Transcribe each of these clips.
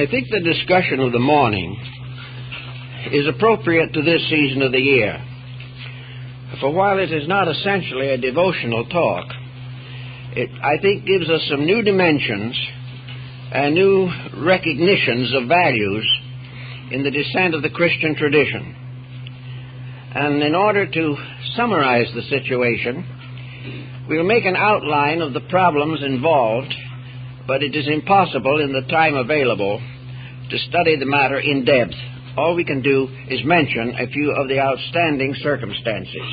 I think the discussion of the morning is appropriate to this season of the year. For while it is not essentially a devotional talk, it, I think, gives us some new dimensions and new recognitions of values in the descent of the Christian tradition. And in order to summarize the situation, we'll make an outline of the problems involved, but it is impossible in the time available to study the matter in depth. All we can do is mention a few of the outstanding circumstances.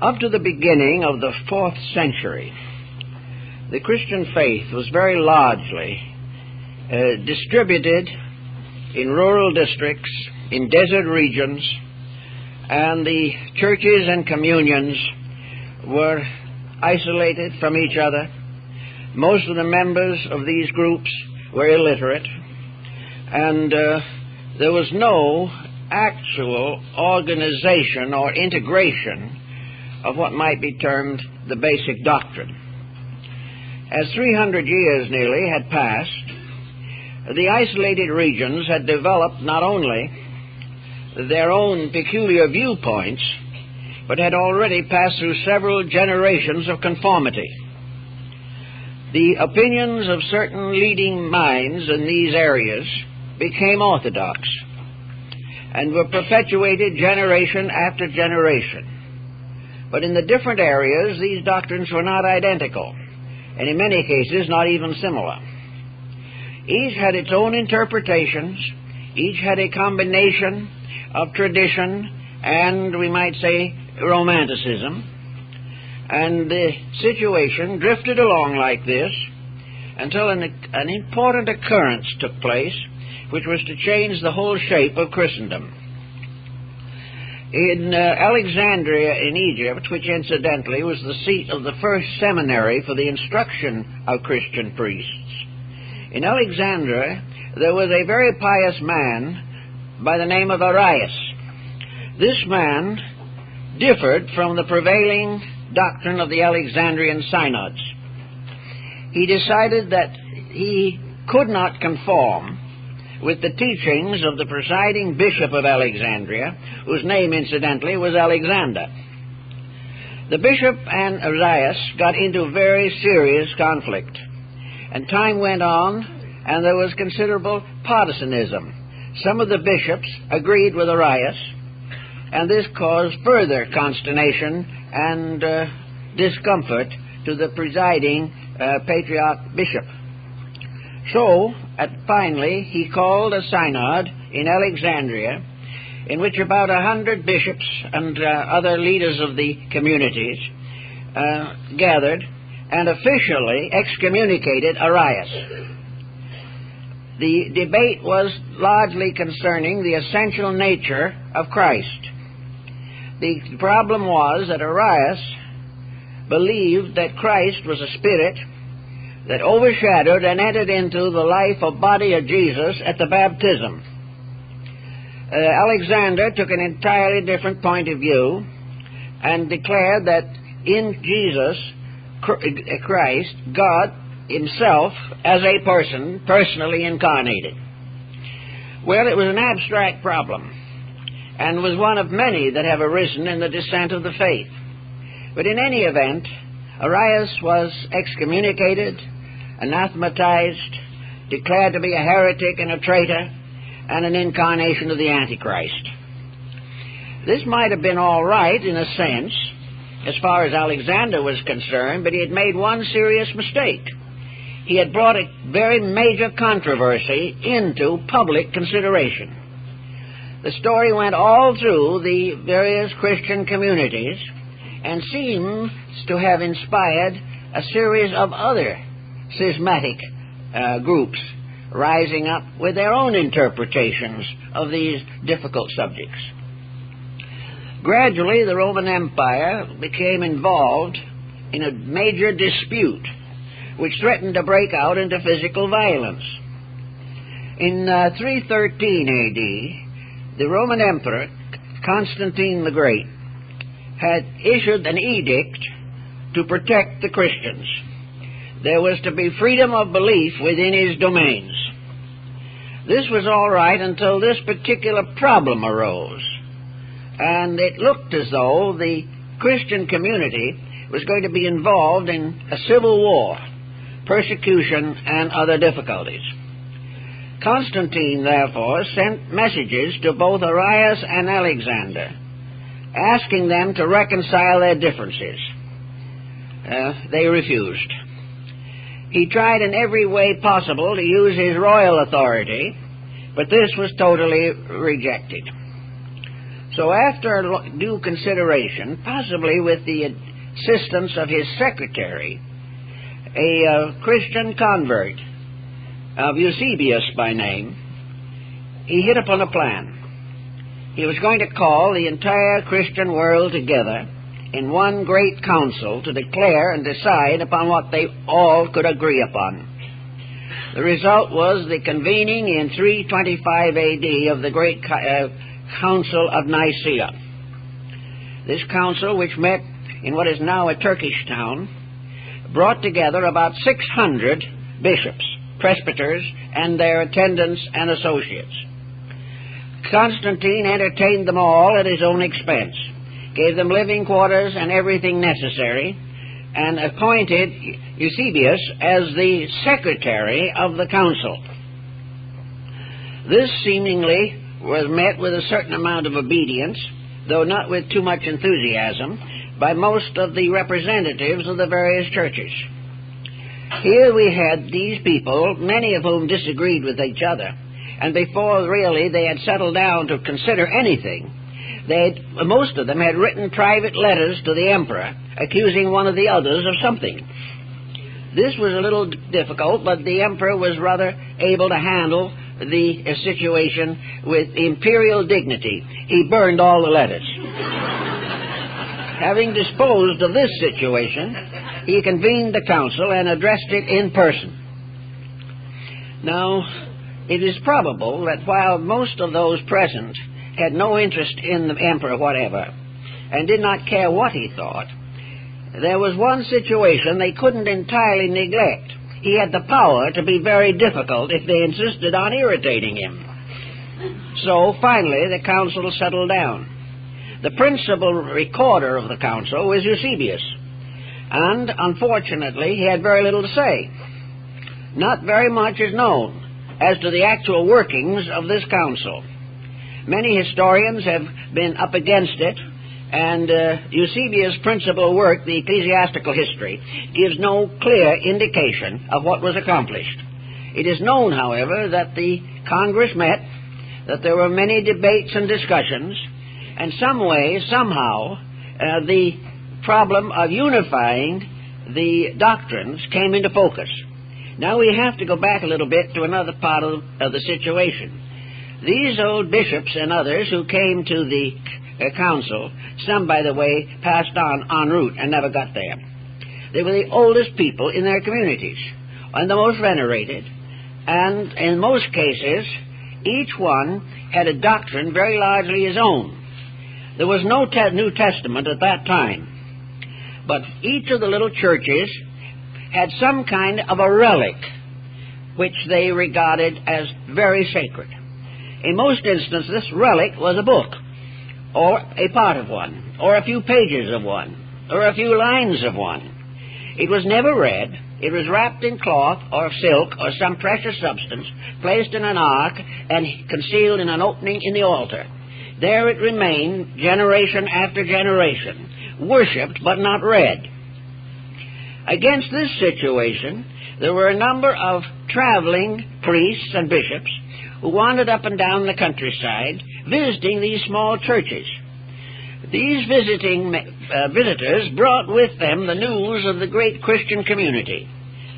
Up to the beginning of the 4th century, the Christian faith was very largely distributed in rural districts, in desert regions, and the churches and communions were isolated from each other. Most of the members of these groups were illiterate, and there was no actual organization or integration of what might be termed the basic doctrine. As 300 years nearly had passed, the isolated regions had developed not only their own peculiar viewpoints, but had already passed through several generations of conformity. The opinions of certain leading minds in these areas became orthodox and were perpetuated generation after generation. But in the different areas, these doctrines were not identical, and in many cases not even similar. Each had its own interpretations, each had a combination of tradition and, we might say, romanticism. And the situation drifted along like this until an important occurrence took place, which was to change the whole shape of Christendom. In Alexandria in Egypt, which incidentally was the seat of the first seminary for the instruction of Christian priests, in Alexandria there was a very pious man by the name of Arius. This man differed from the prevailing doctrine of the Alexandrian synods. He decided that he could not conform with the teachings of the presiding bishop of Alexandria, whose name, incidentally, was Alexander. The bishop and Arius got into very serious conflict, and time went on, and there was considerable partisanism. Some of the bishops agreed with Arius, and this caused further consternation and discomfort to the presiding patriarch bishop. So, finally, he called a synod in Alexandria, in which about 100 bishops and other leaders of the communities gathered and officially excommunicated Arius. The debate was largely concerning the essential nature of Christ. The problem was that Arius believed that Christ was a spirit that overshadowed and entered into the life or body of Jesus at the baptism. Alexander took an entirely different point of view and declared that in Jesus Christ, God himself as a person, personally incarnated. Well, it was an abstract problem and was one of many that have arisen in the descent of the faith. But in any event, Arius was excommunicated, anathematized, declared to be a heretic and a traitor, and an incarnation of the Antichrist. This might have been all right in a sense, as far as Alexander was concerned, but he had made one serious mistake. He had brought a very major controversy into public consideration. The story went all through the various Christian communities and seems to have inspired a series of other schismatic groups rising up with their own interpretations of these difficult subjects. Gradually, the Roman Empire became involved in a major dispute which threatened to break out into physical violence. In 313 A.D., the Roman Emperor, Constantine the Great, had issued an edict to protect the Christians. There was to be freedom of belief within his domains. This was all right until this particular problem arose, and it looked as though the Christian community was going to be involved in a civil war, persecution, and other difficulties. Constantine, therefore, sent messages to both Arius and Alexander, asking them to reconcile their differences. They refused. He tried in every way possible to use his royal authority, but this was totally rejected. So after due consideration, possibly with the assistance of his secretary, a Christian convert of Eusebius by name, he hit upon a plan. He was going to call the entire Christian world together in one great council to declare and decide upon what they all could agree upon. The result was the convening in 325 A.D. of the great Council of Nicaea. This council, which met in what is now a Turkish town, brought together about 600 bishops, presbyters, and their attendants and associates. Constantine entertained them all at his own expense, gave them living quarters and everything necessary, and appointed Eusebius as the secretary of the council. This seemingly was met with a certain amount of obedience, though not with too much enthusiasm, by most of the representatives of the various churches. Here we had these people, many of whom disagreed with each other, and before really they had settled down to consider anything, most of them had written private letters to the emperor, accusing one of the others of something. This was a little difficult, but the emperor was rather able to handle the situation with imperial dignity. He burned all the letters. Having disposed of this situation, he convened the council and addressed it in person. Now, it is probable that while most of those present had no interest in the emperor whatever, and did not care what he thought, there was one situation they couldn't entirely neglect. He had the power to be very difficult if they insisted on irritating him. So finally the council settled down. The principal recorder of the council was Eusebius, and unfortunately he had very little to say. Not very much is known as to the actual workings of this council. Many historians have been up against it, and Eusebius' principal work, the Ecclesiastical History, gives no clear indication of what was accomplished. It is known, however, that the Congress met, that there were many debates and discussions, and some way, somehow, the problem of unifying the doctrines came into focus. Now we have to go back a little bit to another part of the situation. These old bishops and others who came to the council, some, by the way, passed on en route and never got there. They were the oldest people in their communities and the most venerated, and in most cases, each one had a doctrine very largely his own. There was no New Testament at that time, but each of the little churches had some kind of a relic which they regarded as very sacred. In most instances, this relic was a book, or a part of one, or a few pages of one, or a few lines of one. It was never read. It was wrapped in cloth or silk or some precious substance, placed in an ark, and concealed in an opening in the altar. There it remained, generation after generation, worshipped but not read. Against this situation, there were a number of traveling priests and bishops who wandered up and down the countryside, visiting these small churches. These visitors brought with them the news of the great Christian community.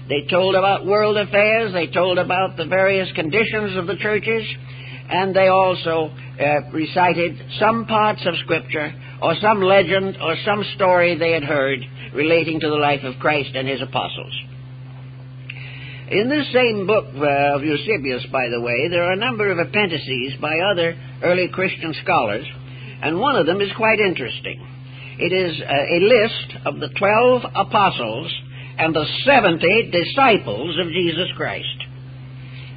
They told about world affairs, they told about the various conditions of the churches, and they also recited some parts of Scripture, or some legend, or some story they had heard relating to the life of Christ and his apostles. In this same book of Eusebius, by the way, there are a number of appendices by other early Christian scholars, and one of them is quite interesting. It is a list of the 12 apostles and the 70 disciples of Jesus Christ.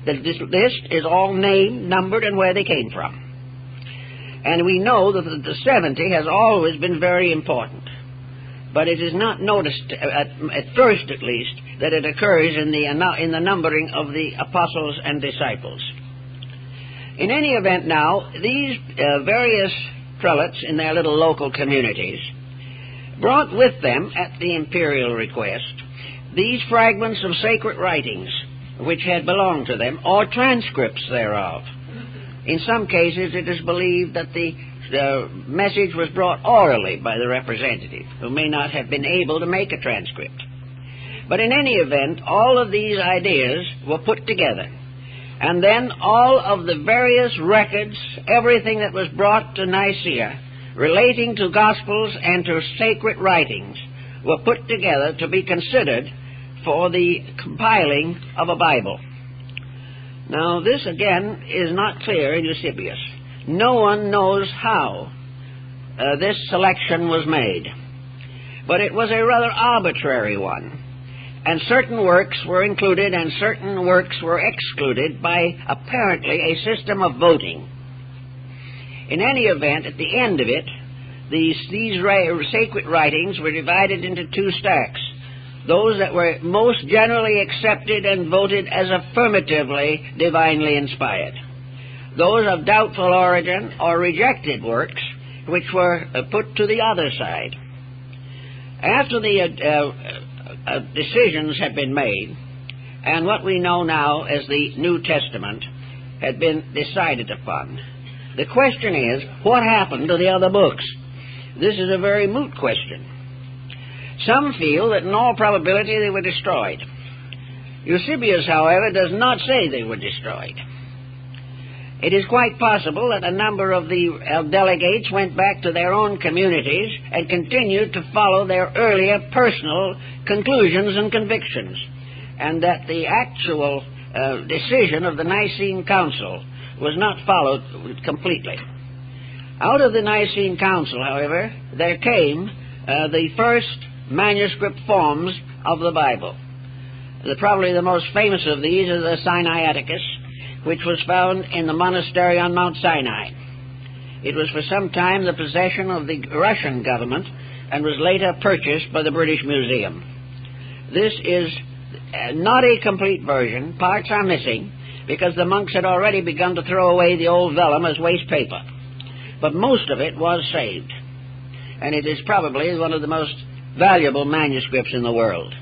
The list is all named, numbered, and where they came from. And we know that the 70 has always been very important. But it is not noticed, at first at least, that it occurs in the numbering of the apostles and disciples. In any event now, these various prelates in their little local communities brought with them, at the imperial request, these fragments of sacred writings which had belonged to them, or transcripts thereof. In some cases it is believed that the message was brought orally by the representative, who may not have been able to make a transcript. But in any event, all of these ideas were put together, and then all of the various records, everything that was brought to Nicaea, relating to Gospels and to sacred writings, were put together to be considered for the compiling of a Bible. Now, this again is not clear in Eusebius. No one knows how this selection was made, but it was a rather arbitrary one, and certain works were included and certain works were excluded by apparently a system of voting. In any event, at the end of it, these sacred writings were divided into two stacks: those that were most generally accepted and voted as affirmatively divinely inspired, those of doubtful origin or rejected works, which were put to the other side. After the decisions had been made, and what we know now as the New Testament had been decided upon, the question is, what happened to the other books? This is a very moot question. Some feel that in all probability they were destroyed. Eusebius, however, does not say they were destroyed. It is quite possible that a number of the delegates went back to their own communities and continued to follow their earlier personal conclusions and convictions, and that the actual decision of the Nicene Council was not followed completely. Out of the Nicene Council, however, there came the first manuscript forms of the Bible. Probably the most famous of these is the Sinaiticus, which was found in the monastery on Mount Sinai. It was for some time the possession of the Russian government and was later purchased by the British Museum. This is not a complete version. Parts are missing because the monks had already begun to throw away the old vellum as waste paper. But most of it was saved, and it is probably one of the most valuable manuscripts in the world.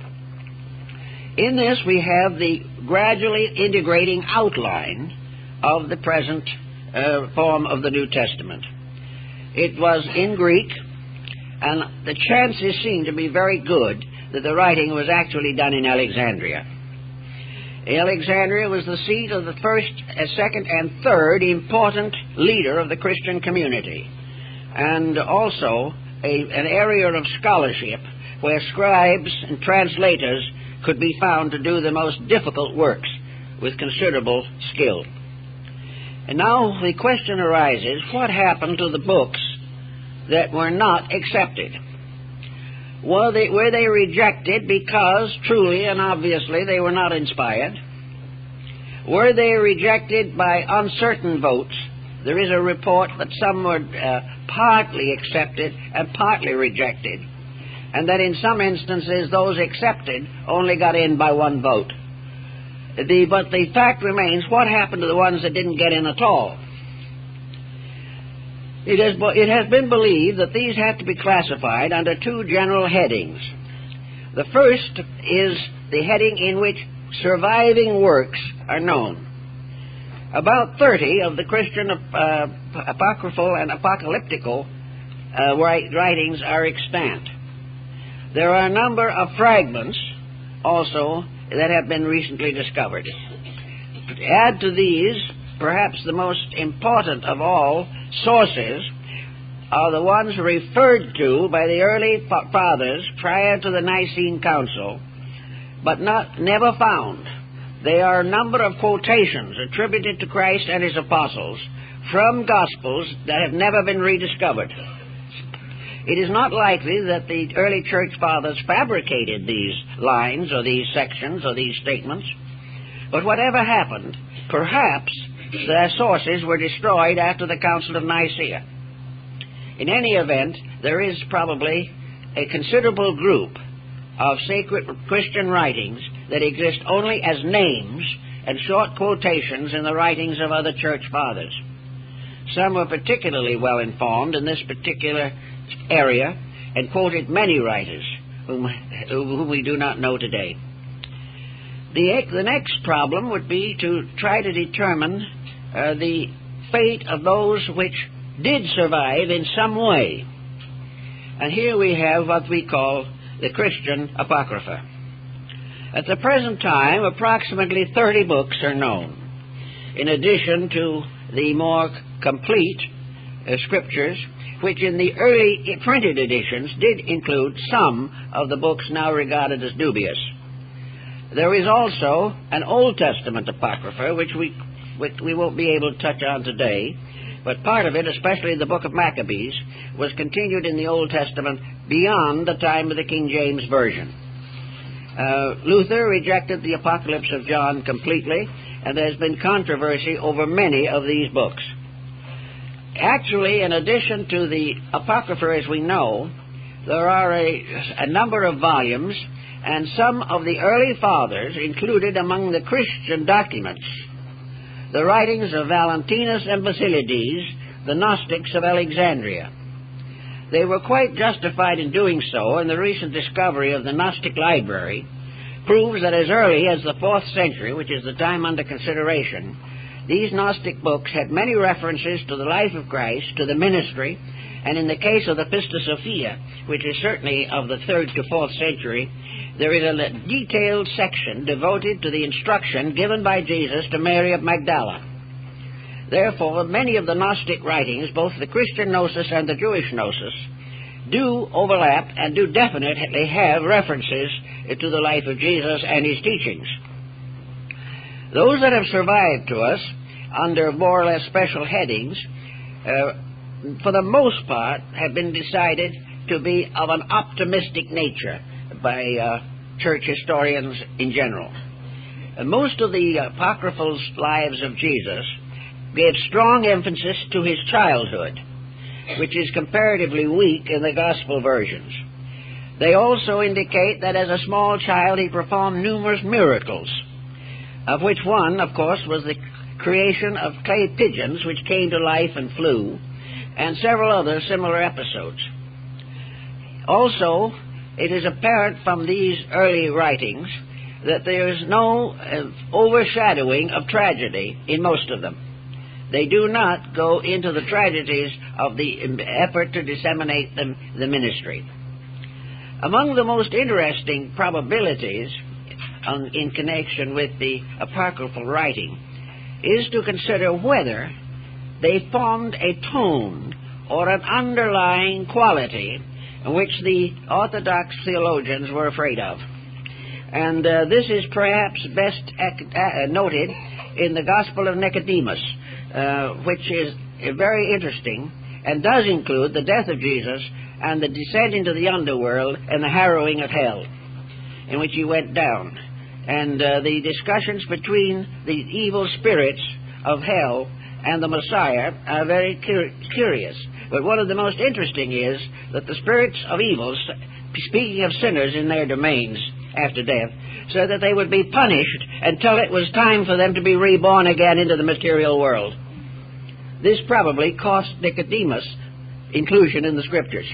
In this we have the gradually integrating outline of the present form of the New Testament. It was in Greek, and the chances seem to be very good that the writing was actually done in Alexandria. Alexandria was the seat of the first, second, and third important leader of the Christian community, and also an area of scholarship where scribes and translators could be found to do the most difficult works with considerable skill. And now the question arises, what happened to the books that were not accepted? Were they rejected because truly and obviously they were not inspired? Were they rejected by uncertain votes? There is a report that some were partly accepted and partly rejected, and that in some instances those accepted only got in by one vote. But the fact remains, what happened to the ones that didn't get in at all? It has been believed that these have to be classified under two general headings. The first is the heading in which surviving works are known. About 30 of the Christian apocryphal and apocalyptical writings are extant. There are a number of fragments also that have been recently discovered. To add to these, perhaps the most important of all sources are the ones referred to by the early fathers prior to the Nicene Council, but never found. They are a number of quotations attributed to Christ and his apostles from Gospels that have never been rediscovered. It is not likely that the early church fathers fabricated these lines or these sections or these statements, but whatever happened, Perhaps their sources were destroyed after the Council of Nicaea. In any event, there is probably a considerable group of sacred Christian writings that exist only as names and short quotations in the writings of other church fathers. Some were particularly well informed in this particular area and quoted many writers whom we do not know today. The next problem would be to try to determine the fate of those which did survive in some way. And here we have what we call the Christian Apocrypha. At the present time, approximately 30 books are known, in addition to the more complete scriptures, which in the early printed editions did include some of the books now regarded as dubious. There is also an Old Testament Apocrypha, which we won't be able to touch on today, but part of it, especially the book of Maccabees, was continued in the Old Testament beyond the time of the King James Version. Luther rejected the Apocalypse of John completely, and there's been controversy over many of these books. Actually, in addition to the Apocrypha as we know, there are a number of volumes, and some of the early fathers included among the Christian documents the writings of Valentinus and Basilides, the Gnostics of Alexandria. They were quite justified in doing so, and the recent discovery of the Gnostic Library proves that as early as the 4th century, which is the time under consideration, these Gnostic books had many references to the life of Christ, to the ministry, and in the case of the Pistis Sophia, which is certainly of the 3rd to 4th century, there is a detailed section devoted to the instruction given by Jesus to Mary of Magdala. Therefore, many of the Gnostic writings, both the Christian Gnosis and the Jewish Gnosis, do overlap and do definitely have references to the life of Jesus and his teachings. Those that have survived to us under more or less special headings, for the most part, have been decided to be of an optimistic nature by church historians in general. Most of the apocryphal lives of Jesus gave strong emphasis to his childhood, which is comparatively weak in the gospel versions. They also indicate that as a small child he performed numerous miracles, of which one, of course, was the creation of clay pigeons which came to life and flew, and several other similar episodes. Also, it is apparent from these early writings that there is no overshadowing of tragedy in most of them. They do not go into the tragedies of the effort to disseminate the ministry. Among the most interesting probabilities in connection with the apocryphal writing is to consider whether they formed a tone or an underlying quality which the Orthodox theologians were afraid of. And this is perhaps best noted in the Gospel of Nicodemus, which is very interesting and does include the death of Jesus and the descent into the underworld and the harrowing of hell, in which he went down. And the discussions between the evil spirits of hell and the Messiah are very curious. But one of the most interesting is that the spirits of evil, speaking of sinners in their domains after death, so that they would be punished until it was time for them to be reborn again into the material world. This probably cost Nicodemus inclusion in the Scriptures,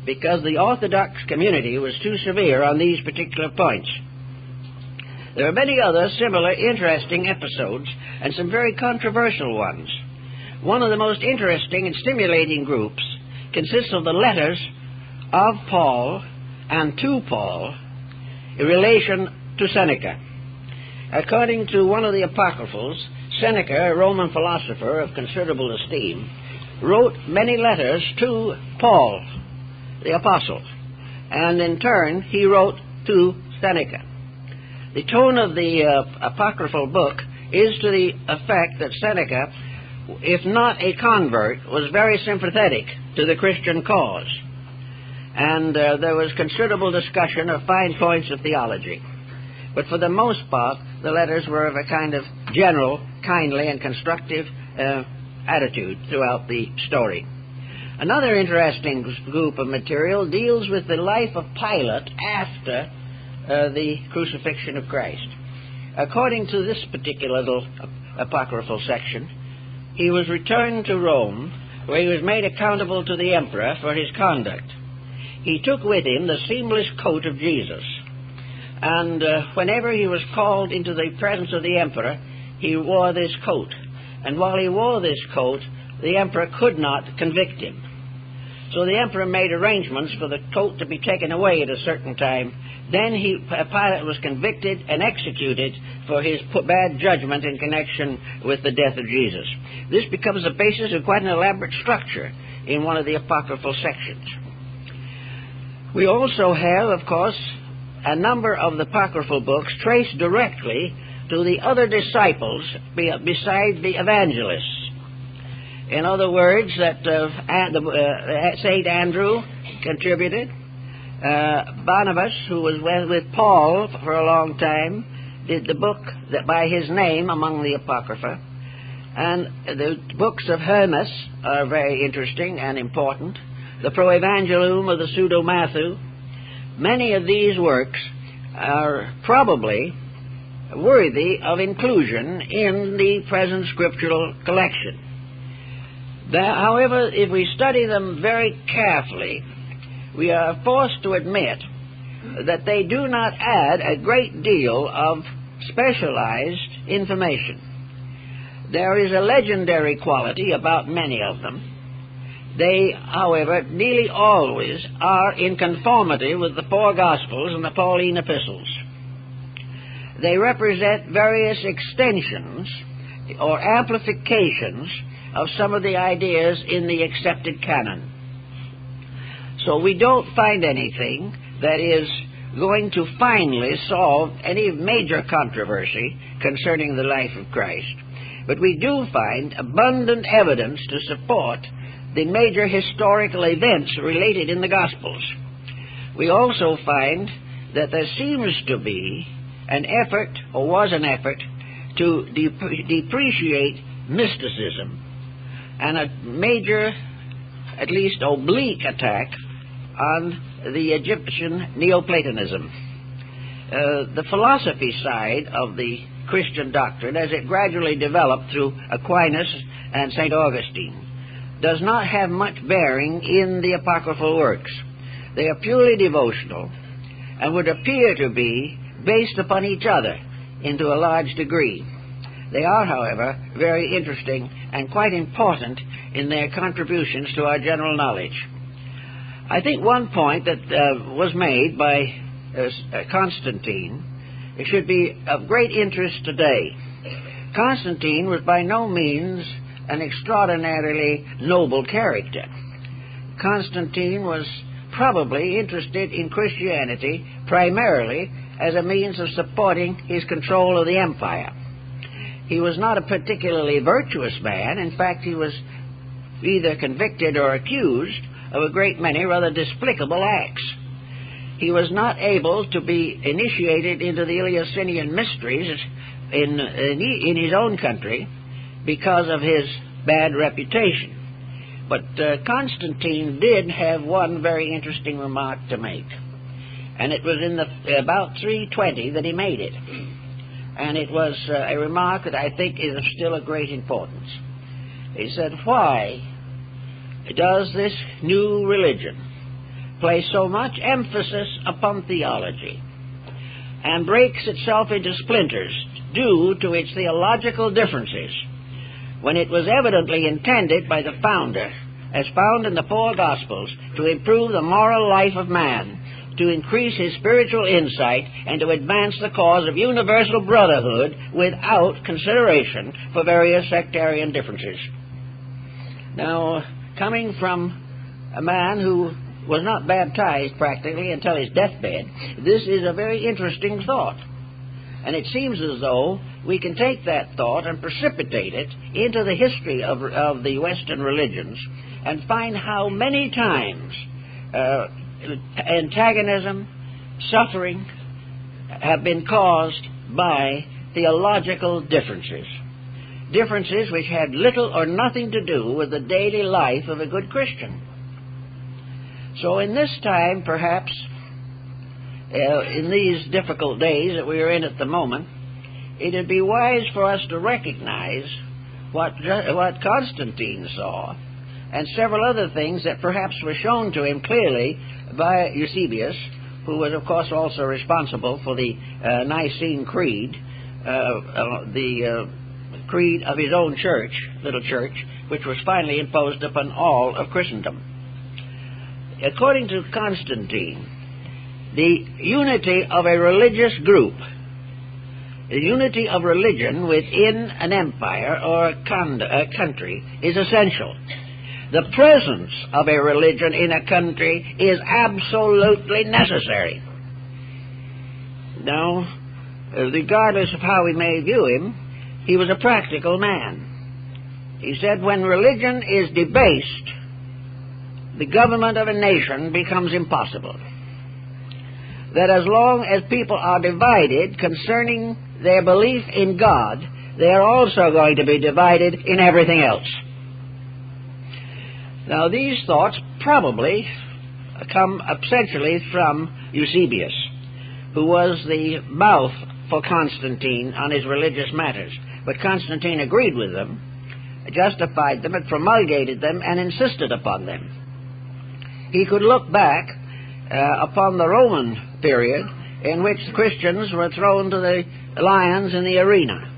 because the Orthodox community was too severe on these particular points. There are many other similar interesting episodes, and some very controversial ones. One of the most interesting and stimulating groups consists of the letters of Paul and to Paul in relation to Seneca. According to one of the apocryphals, Seneca, a Roman philosopher of considerable esteem, wrote many letters to Paul, the apostle, and in turn he wrote to Seneca. The tone of the apocryphal book is to the effect that Seneca, if not a convert, was very sympathetic to the Christian cause. And there was considerable discussion of fine points of theology. But for the most part, the letters were of a kind of general, kindly, and constructive attitude throughout the story. Another interesting group of material deals with the life of Pilate after the crucifixion of Christ. According to this particular little apocryphal section, he was returned to Rome, where he was made accountable to the emperor for his conduct. He took with him the seamless coat of Jesus, and whenever he was called into the presence of the emperor, he wore this coat. And while he wore this coat, the emperor could not convict him. So the emperor made arrangements for the coat to be taken away at a certain time. Then Pilate was convicted and executed for his bad judgment in connection with the death of Jesus. This becomes the basis of quite an elaborate structure in one of the apocryphal sections. We also have, of course, a number of the apocryphal books traced directly to the other disciples besides the evangelists. In other words, that St. Andrew contributed. Barnabas, who was with Paul for a long time, did the book that by his name among the Apocrypha. And the books of Hermas are very interesting and important. The Proevangelium of the Pseudo-Matthew. Many of these works are probably worthy of inclusion in the present scriptural collection. However, if we study them very carefully, we are forced to admit that they do not add a great deal of specialized information. There is a legendary quality about many of them. They, however, nearly always are in conformity with the four Gospels and the Pauline epistles. They represent various extensions or amplifications of some of the ideas in the accepted canon. So we don't find anything that is going to finally solve any major controversy concerning the life of Christ. But we do find abundant evidence to support the major historical events related in the Gospels. We also find that there seems to be an effort, or was an effort, to depreciate mysticism, and a major, at least oblique, attack on the Egyptian Neoplatonism. The philosophy side of the Christian doctrine, as it gradually developed through Aquinas and St. Augustine, does not have much bearing in the apocryphal works. They are purely devotional and would appear to be based upon each other into a large degree. They are, however, very interesting and quite important in their contributions to our general knowledge. I think one point that was made by Constantine, it should be of great interest today. Constantine was by no means an extraordinarily noble character. Constantine was probably interested in Christianity primarily as a means of supporting his control of the empire. He was not a particularly virtuous man. In fact, he was either convicted or accused of a great many rather despicable acts. He was not able to be initiated into the Eleusinian mysteries in his own country because of his bad reputation. But Constantine did have one very interesting remark to make, and it was in about 320 that he made it. And it was a remark that I think is of still a great importance. He said, "Why does this new religion place so much emphasis upon theology and breaks itself into splinters due to its theological differences, when it was evidently intended by the founder, as found in the four Gospels, to improve the moral life of man, to increase his spiritual insight, and to advance the cause of universal brotherhood without consideration for various sectarian differences?" Now, coming from a man who was not baptized practically until his deathbed, this is a very interesting thought. And it seems as though we can take that thought and precipitate it into the history of the Western religions and find how many times antagonism, suffering have been caused by theological differences, differences which had little or nothing to do with the daily life of a good Christian. So in this time, perhaps, in these difficult days that we are in at the moment, it would be wise for us to recognize what Constantine saw, and several other things that perhaps were shown to him clearly by Eusebius, who was, of course, also responsible for the Nicene Creed, the creed of his own church, little church, which was finally imposed upon all of Christendom. According to Constantine, the unity of a religious group, the unity of religion within an empire or a country is essential. The presence of a religion in a country is absolutely necessary. Now, regardless of how we may view him, he was a practical man. He said, when religion is debased, the government of a nation becomes impossible. That as long as people are divided concerning their belief in God, they are also going to be divided in everything else. Now, these thoughts probably come essentially from Eusebius, who was the mouth for Constantine on his religious matters. But Constantine agreed with them, justified them, and promulgated them, and insisted upon them. He could look back upon the Roman period in which the Christians were thrown to the lions in the arena.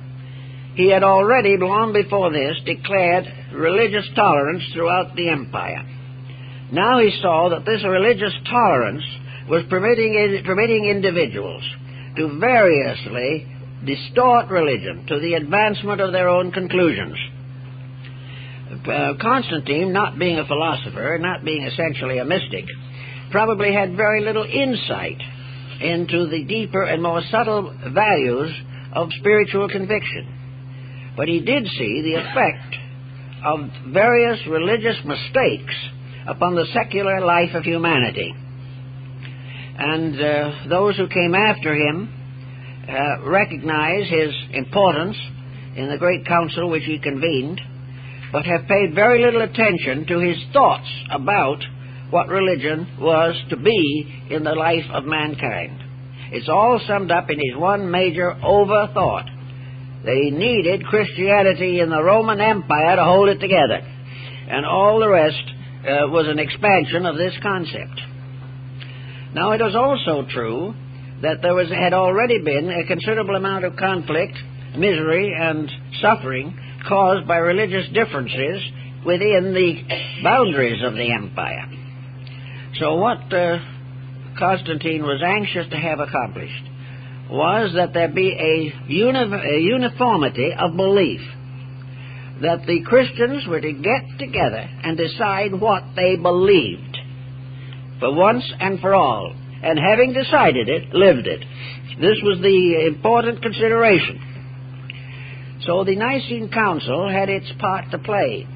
He had already, long before this, declared religious tolerance throughout the empire. Now he saw that this religious tolerance was permitting individuals to variously distort religion to the advancement of their own conclusions. Constantine, not being a philosopher, not being essentially a mystic, probably had very little insight into the deeper and more subtle values of spiritual conviction. But he did see the effect of various religious mistakes upon the secular life of humanity. And those who came after him recognize his importance in the great council which he convened, but have paid very little attention to his thoughts about what religion was to be in the life of mankind. It's all summed up in his one major overthought, that he needed Christianity in the Roman Empire to hold it together, and all the rest was an expansion of this concept. Now, it was also true that there had already been a considerable amount of conflict, misery, and suffering caused by religious differences within the boundaries of the empire. So what Constantine was anxious to have accomplished was that there be a uniformity of belief, that the Christians were to get together and decide what they believed for once and for all, and having decided it, lived it. This was the important consideration. So the Nicene Council had its part to play,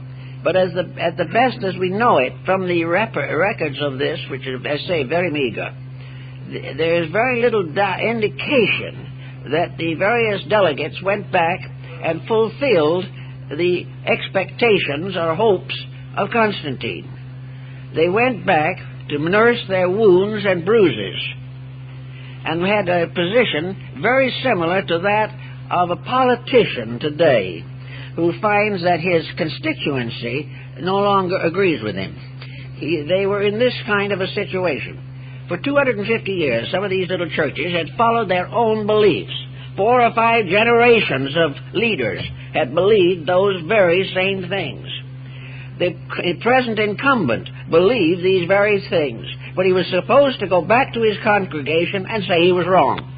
but at the best as we know it from the records of this, which are, as I say, very meager, there is very little indication that the various delegates went back and fulfilled the expectations or hopes of Constantine. They went back to nurse their wounds and bruises, and had a position very similar to that of a politician today who finds that his constituency no longer agrees with him. They were in this kind of a situation. For 250 years, some of these little churches had followed their own beliefs. 4 or 5 generations of leaders had believed those very same things. The present incumbent believed these very things, but he was supposed to go back to his congregation and say he was wrong.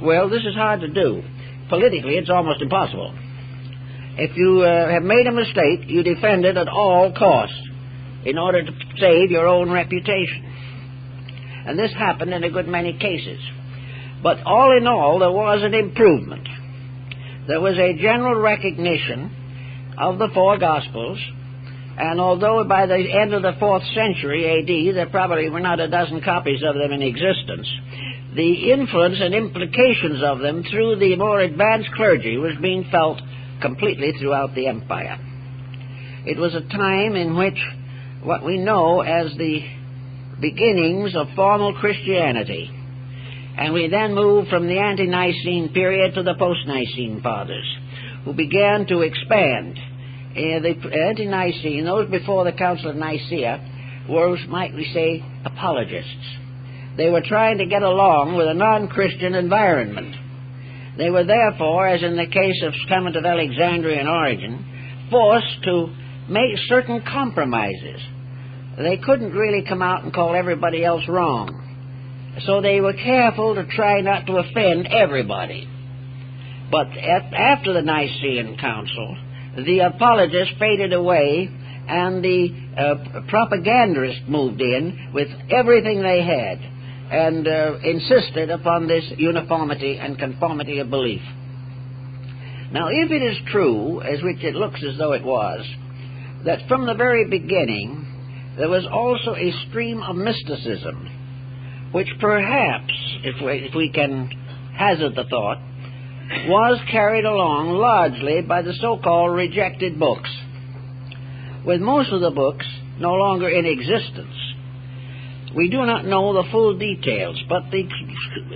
Well, this is hard to do. Politically, it's almost impossible. If you have made a mistake, you defend it at all costs in order to save your own reputation. And this happened in a good many cases. But all in all, there was an improvement. There was a general recognition of the 4 Gospels, and although by the end of the 4th century A.D. there probably were not a dozen copies of them in existence, the influence and implications of them through the more advanced clergy was being felt completely throughout the empire. It was a time in which what we know as the beginnings of formal Christianity, and we then moved from the ante-Nicene period to the post-Nicene fathers, who began to expand. The ante-Nicene, those before the Council of Nicaea, were, might we say, apologists. They were trying to get along with a non-Christian environment. They were therefore, as in the case of Clement of Alexandria and Origen, forced to make certain compromises. They couldn't really come out and call everybody else wrong. So they were careful to try not to offend everybody. But after the Nicene Council, the apologists faded away, and the propagandists moved in with everything they had, and insisted upon this uniformity and conformity of belief. Now, if it is true, as which it looks as though it was, that from the very beginning there was also a stream of mysticism, which perhaps, if we can hazard the thought, was carried along largely by the so-called rejected books. With most of the books no longer in existence, we do not know the full details, but the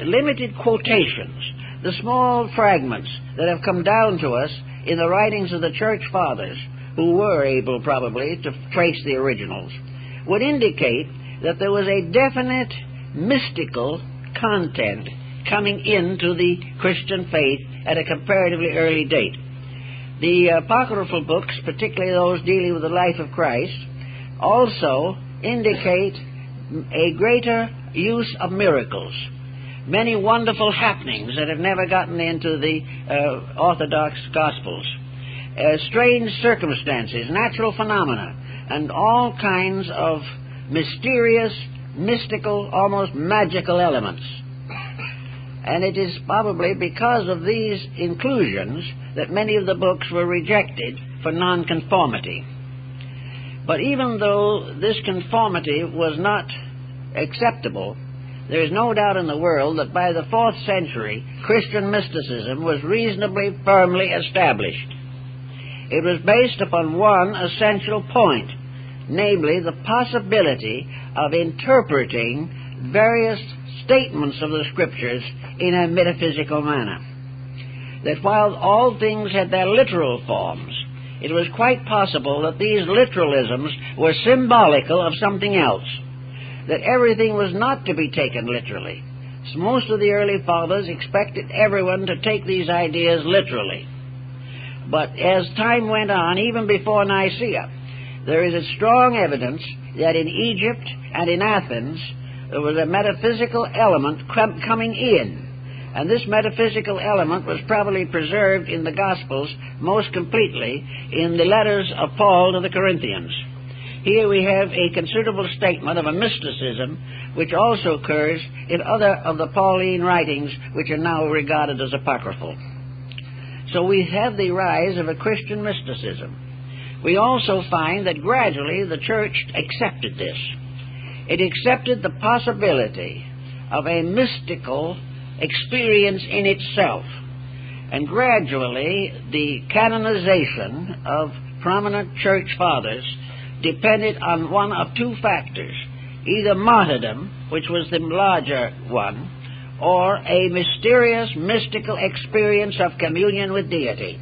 limited quotations, the small fragments that have come down to us in the writings of the Church Fathers, who were able probably to trace the originals, would indicate that there was a definite mystical content coming into the Christian faith at a comparatively early date. The apocryphal books, particularly those dealing with the life of Christ, also indicate a greater use of miracles, many wonderful happenings that have never gotten into the Orthodox Gospels, strange circumstances, natural phenomena, and all kinds of mysterious, mystical, almost magical elements. And it is probably because of these inclusions that many of the books were rejected for nonconformity. But even though this conformity was not acceptable, there is no doubt in the world that by the 4th century, Christian mysticism was reasonably firmly established. It was based upon one essential point, namely the possibility of interpreting various statements of the Scriptures in a metaphysical manner. That while all things had their literal forms, it was quite possible that these literalisms were symbolical of something else, that everything was not to be taken literally. So most of the early fathers expected everyone to take these ideas literally. But as time went on, even before Nicaea, there is a strong evidence that in Egypt and in Athens there was a metaphysical element coming in. And this metaphysical element was probably preserved in the Gospels most completely in the letters of Paul to the Corinthians. Here we have a considerable statement of a mysticism which also occurs in other of the Pauline writings which are now regarded as apocryphal. So we have the rise of a Christian mysticism. We also find that gradually the Church accepted this. It accepted the possibility of a mystical experience in itself. And gradually the canonization of prominent church fathers depended on one of two factors, either martyrdom, which was the larger one, or a mysterious mystical experience of communion with deity.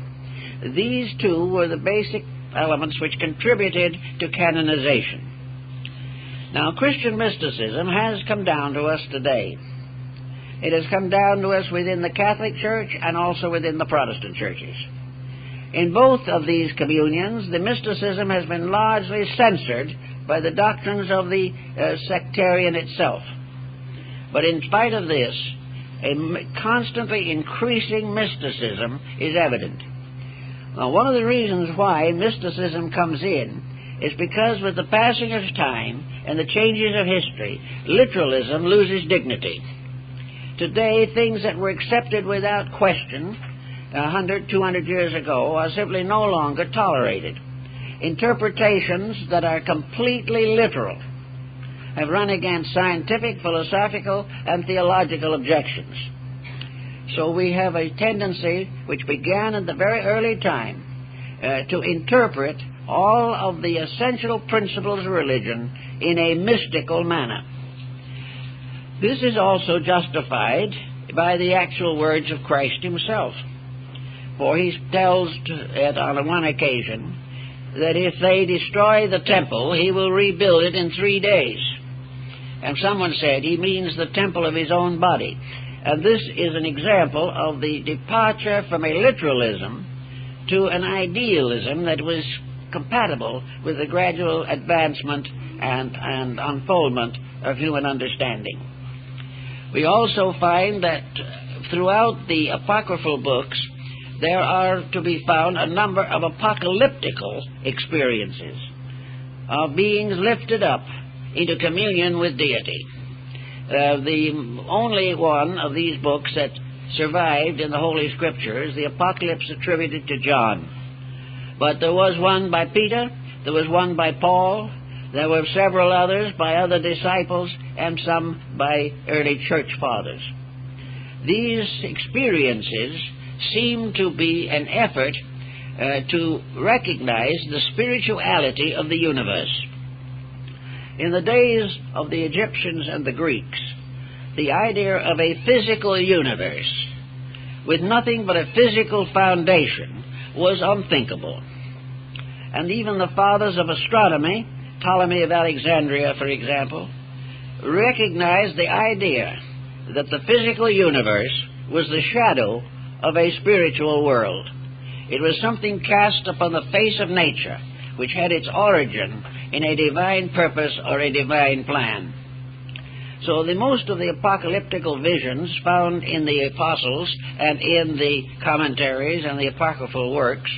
These two were the basic elements which contributed to canonization. Now, Christian mysticism has come down to us today. It has come down to us within the Catholic Church and also within the Protestant churches. In both of these communions, the mysticism has been largely censored by the doctrines of the sectarian itself. But in spite of this, a constantly increasing mysticism is evident. Now, one of the reasons why mysticism comes in is because with the passing of time and the changes of history, literalism loses dignity. Today, things that were accepted without question 100, 200 years ago are simply no longer tolerated. Interpretations that are completely literal have run against scientific, philosophical, and theological objections. So we have a tendency, which began at the very early time, to interpret all of the essential principles of religion in a mystical manner. This is also justified by the actual words of Christ himself. For he tells on one occasion that if they destroy the temple, he will rebuild it in 3 days. And someone said he means the temple of his own body. And this is an example of the departure from a literalism to an idealism that was compatible with the gradual advancement and unfoldment of human understanding. We also find that throughout the apocryphal books, there are to be found a number of apocalyptical experiences of beings lifted up into communion with deity. The only one of these books that survived in the Holy Scriptures, the Apocalypse attributed to John. But there was one by Peter, there was one by Paul, there were several others by other disciples, and some by early church fathers. These experiences seem to be an effort to recognize the spirituality of the universe. In the days of the Egyptians and the Greeks, the idea of a physical universe with nothing but a physical foundation was unthinkable. And even the fathers of astronomy, Ptolemy of Alexandria, for example, recognized the idea that the physical universe was the shadow of a spiritual world. It was something cast upon the face of nature, which had its origin in a divine purpose or a divine plan. So most of the apocalyptical visions found in the apostles and in the commentaries and the apocryphal works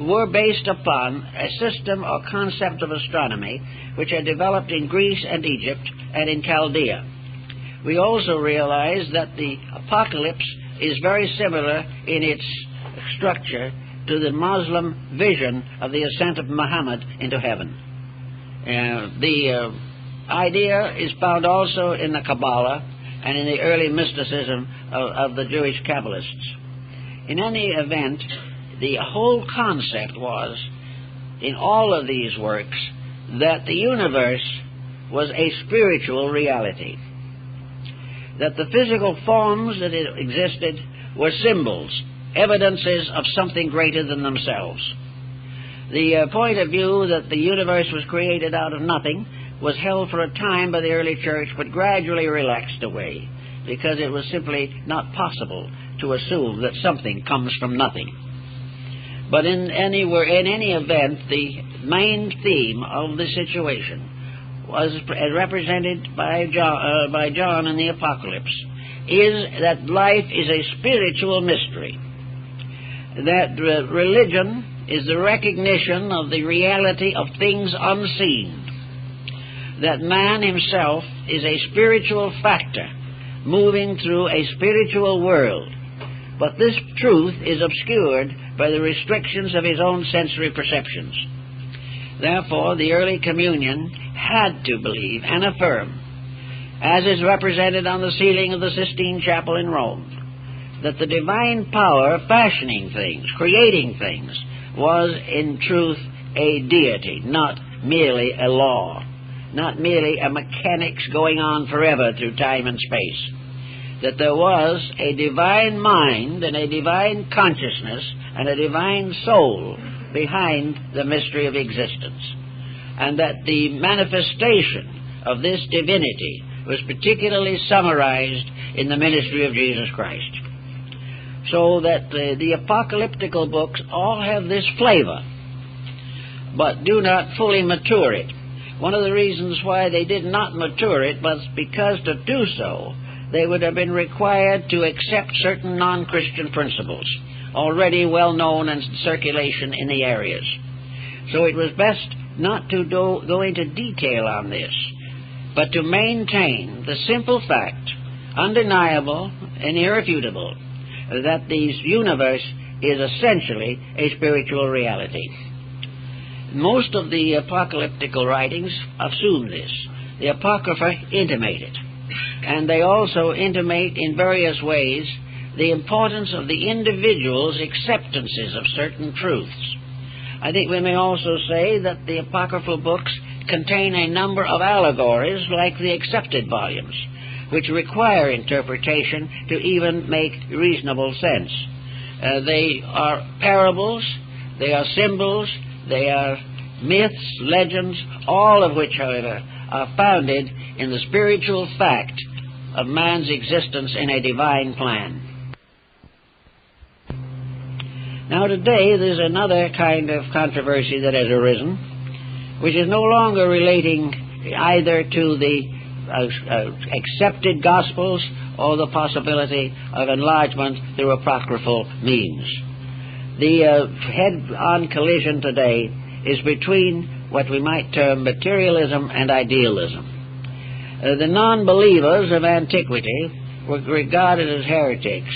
were based upon a system or concept of astronomy which had developed in Greece and Egypt and in Chaldea. We also realize that the apocalypse is very similar in its structure to the Muslim vision of the ascent of Muhammad into heaven. The idea is found also in the Kabbalah and in the early mysticism of the Jewish Kabbalists. In any event, the whole concept was, in all of these works, that the universe was a spiritual reality, that the physical forms that existed were symbols, evidences of something greater than themselves. The point of view that the universe was created out of nothing was held for a time by the early church, but gradually relaxed away, because it was simply not possible to assume that something comes from nothing. But in any event, the main theme of the situation was represented by John in the Apocalypse, is that life is a spiritual mystery, that religion is the recognition of the reality of things unseen, that man himself is a spiritual factor moving through a spiritual world, but this truth is obscured by the restrictions of his own sensory perceptions. Therefore, the early communion had to believe and affirm, as is represented on the ceiling of the Sistine Chapel in Rome, that the divine power fashioning things, creating things, was in truth a deity, not merely a law, not merely a mechanics going on forever through time and space, that there was a divine mind and a divine consciousness and a divine soul behind the mystery of existence, and that the manifestation of this divinity was particularly summarized in the ministry of Jesus Christ. So that the apocalyptical books all have this flavor, but do not fully mature it. One of the reasons why they did not mature it was because to do so, they would have been required to accept certain non-Christian principles, already well known and in circulation in the areas. So it was best not to go into detail on this, but to maintain the simple fact, undeniable and irrefutable, that the universe is essentially a spiritual reality. Most of the apocalyptical writings assume this, the Apocrypha intimate it. And they also intimate in various ways the importance of the individual's acceptances of certain truths. I think we may also say that the Apocryphal books contain a number of allegories like the accepted volumes, which require interpretation to even make reasonable sense. They are parables, they are symbols, they are myths, legends, all of which, however, are founded in the spiritual fact of man's existence in a divine plan. Now today there's another kind of controversy that has arisen, which is no longer relating either to the accepted Gospels or the possibility of enlargement through apocryphal means. The head-on collision today is between what we might term materialism and idealism. The non-believers of antiquity were regarded as heretics.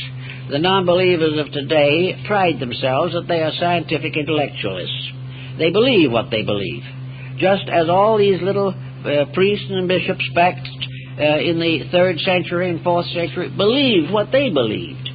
The non-believers of today pride themselves that they are scientific intellectualists. They believe what they believe, just as all these little priests and bishops back in the 3rd century and 4th century believed what they believed.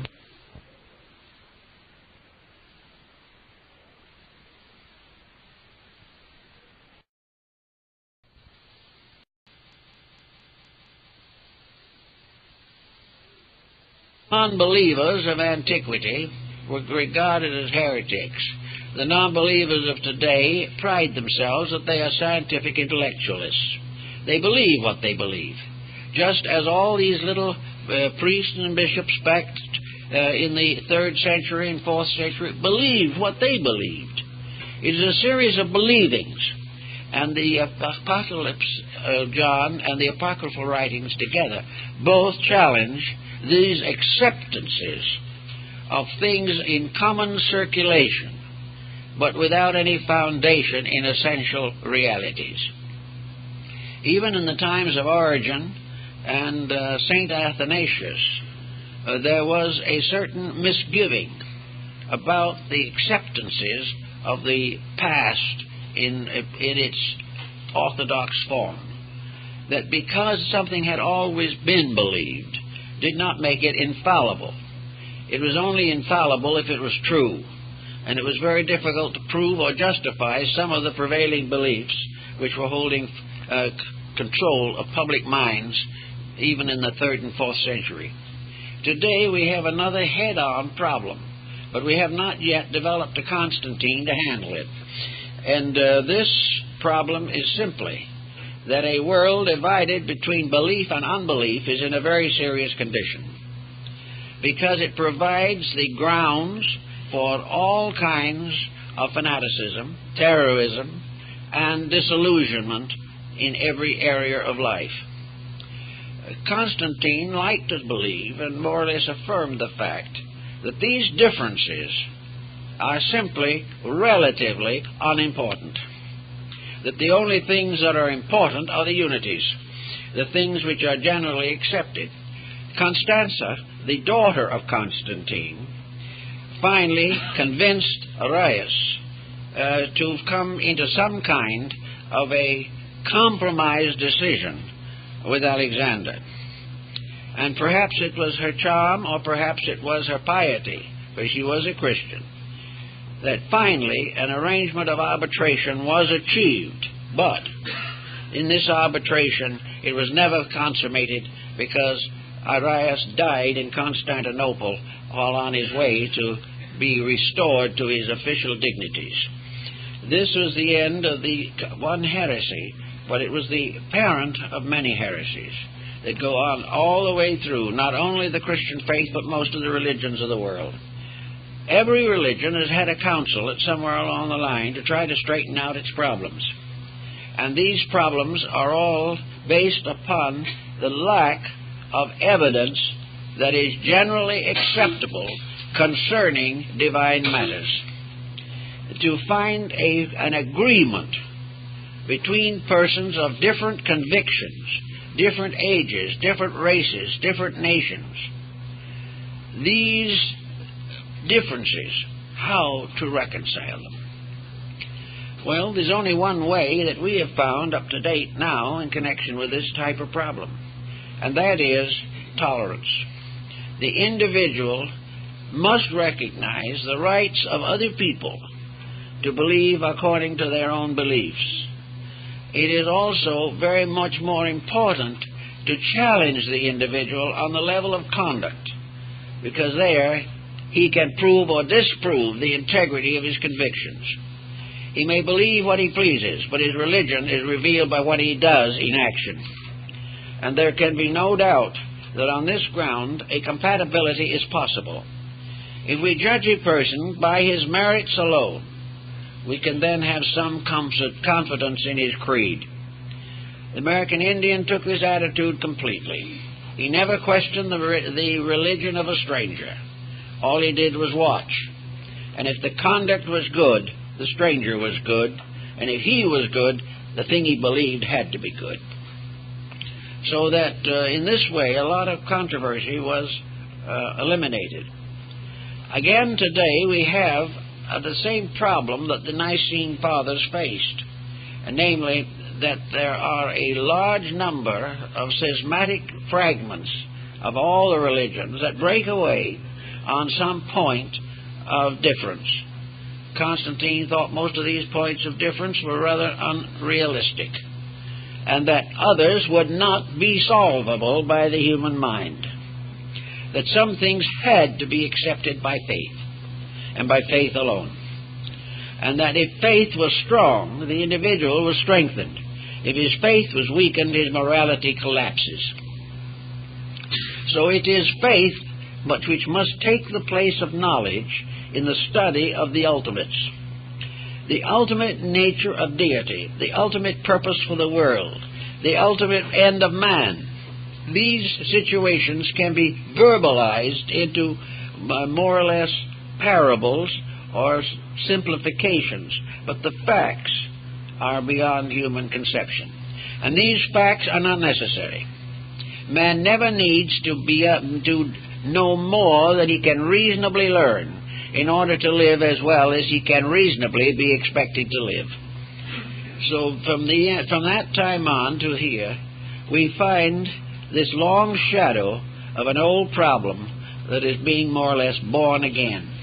Non-believers of antiquity were regarded as heretics. The non-believers of today pride themselves that they are scientific intellectualists. They believe what they believe, just as all these little priests and bishops back in the 3rd century and 4th century believed what they believed. It is a series of believings, and the Apocalypse of John and the apocryphal writings together both challenge these acceptances of things in common circulation, but without any foundation in essential realities. Even in the times of Origen and St. Athanasius, there was a certain misgiving about the acceptances of the past in its orthodox form, that because something had always been believed did not make it infallible. It was only infallible if it was true, and it was very difficult to prove or justify some of the prevailing beliefs which were holding control of public minds even in the 3rd and 4th century. Today we have another head-on problem, but we have not yet developed a Constantine to handle it. And this problem is simply that a world divided between belief and unbelief is in a very serious condition, because it provides the grounds for all kinds of fanaticism, terrorism, and disillusionment in every area of life. Constantine liked to believe and more or less affirmed the fact that these differences are simply relatively unimportant, that the only things that are important are the unities, the things which are generally accepted. Constanza, the daughter of Constantine, finally convinced Arius to come into some kind of a compromise decision with Alexander. And perhaps it was her charm, or perhaps it was her piety, for she was a Christian, that finally an arrangement of arbitration was achieved. But in this arbitration it was never consummated, because Arius died in Constantinople while on his way to be restored to his official dignities. This was the end of the one heresy, but it was the parent of many heresies that go on all the way through, not only the Christian faith, but most of the religions of the world. Every religion has had a council at somewhere along the line to try to straighten out its problems. And these problems are all based upon the lack of evidence that is generally acceptable concerning divine matters. To find an agreement between persons of different convictions, different ages, different races, different nations, these differences, how to reconcile them. Well, there's only one way that we have found up to date now in connection with this type of problem, and that is tolerance. The individual must recognize the rights of other people to believe according to their own beliefs. It is also very much more important to challenge the individual on the level of conduct, because there he can prove or disprove the integrity of his convictions. He may believe what he pleases, but his religion is revealed by what he does in action. And there can be no doubt that on this ground a compatibility is possible. If we judge a person by his merits alone, we can then have some confidence in his creed. The American Indian took this attitude completely. He never questioned the religion of a stranger. All he did was watch. And if the conduct was good, the stranger was good. And if he was good, the thing he believed had to be good. So that in this way, a lot of controversy was eliminated. Again, today we have the same problem that the Nicene Fathers faced, and namely that there are a large number of schismatic fragments of all the religions that break away on some point of difference. Constantine thought most of these points of difference were rather unrealistic, and that others would not be solvable by the human mind. That some things had to be accepted by faith, and by faith alone. And that if faith was strong, the individual was strengthened. If his faith was weakened, his morality collapses. So it is faith, but which must take the place of knowledge in the study of the ultimates. The ultimate nature of deity, the ultimate purpose for the world, the ultimate end of man. These situations can be verbalized into more or less parables or simplifications, but the facts are beyond human conception. And these facts are not necessary. Man never needs to know more than he can reasonably learn in order to live as well as he can reasonably be expected to live. So from that time on to here, we find this long shadow of an old problem that is being more or less born again.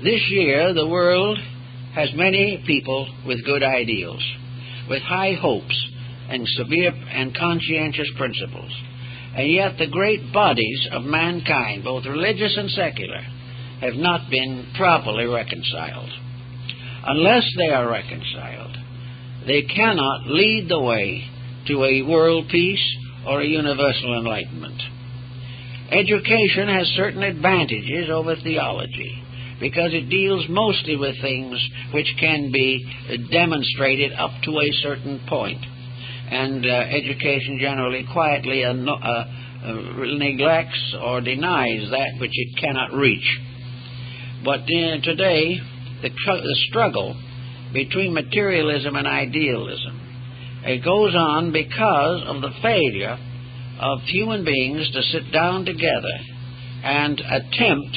This year, the world has many people with good ideals, with high hopes and severe and conscientious principles. And yet the great bodies of mankind, both religious and secular, have not been properly reconciled. Unless they are reconciled, they cannot lead the way to a world peace or a universal enlightenment. Education has certain advantages over theology, because it deals mostly with things which can be demonstrated up to a certain point. And education generally quietly neglects or denies that which it cannot reach. But today, the struggle between materialism and idealism, it goes on because of the failure of human beings to sit down together and attempt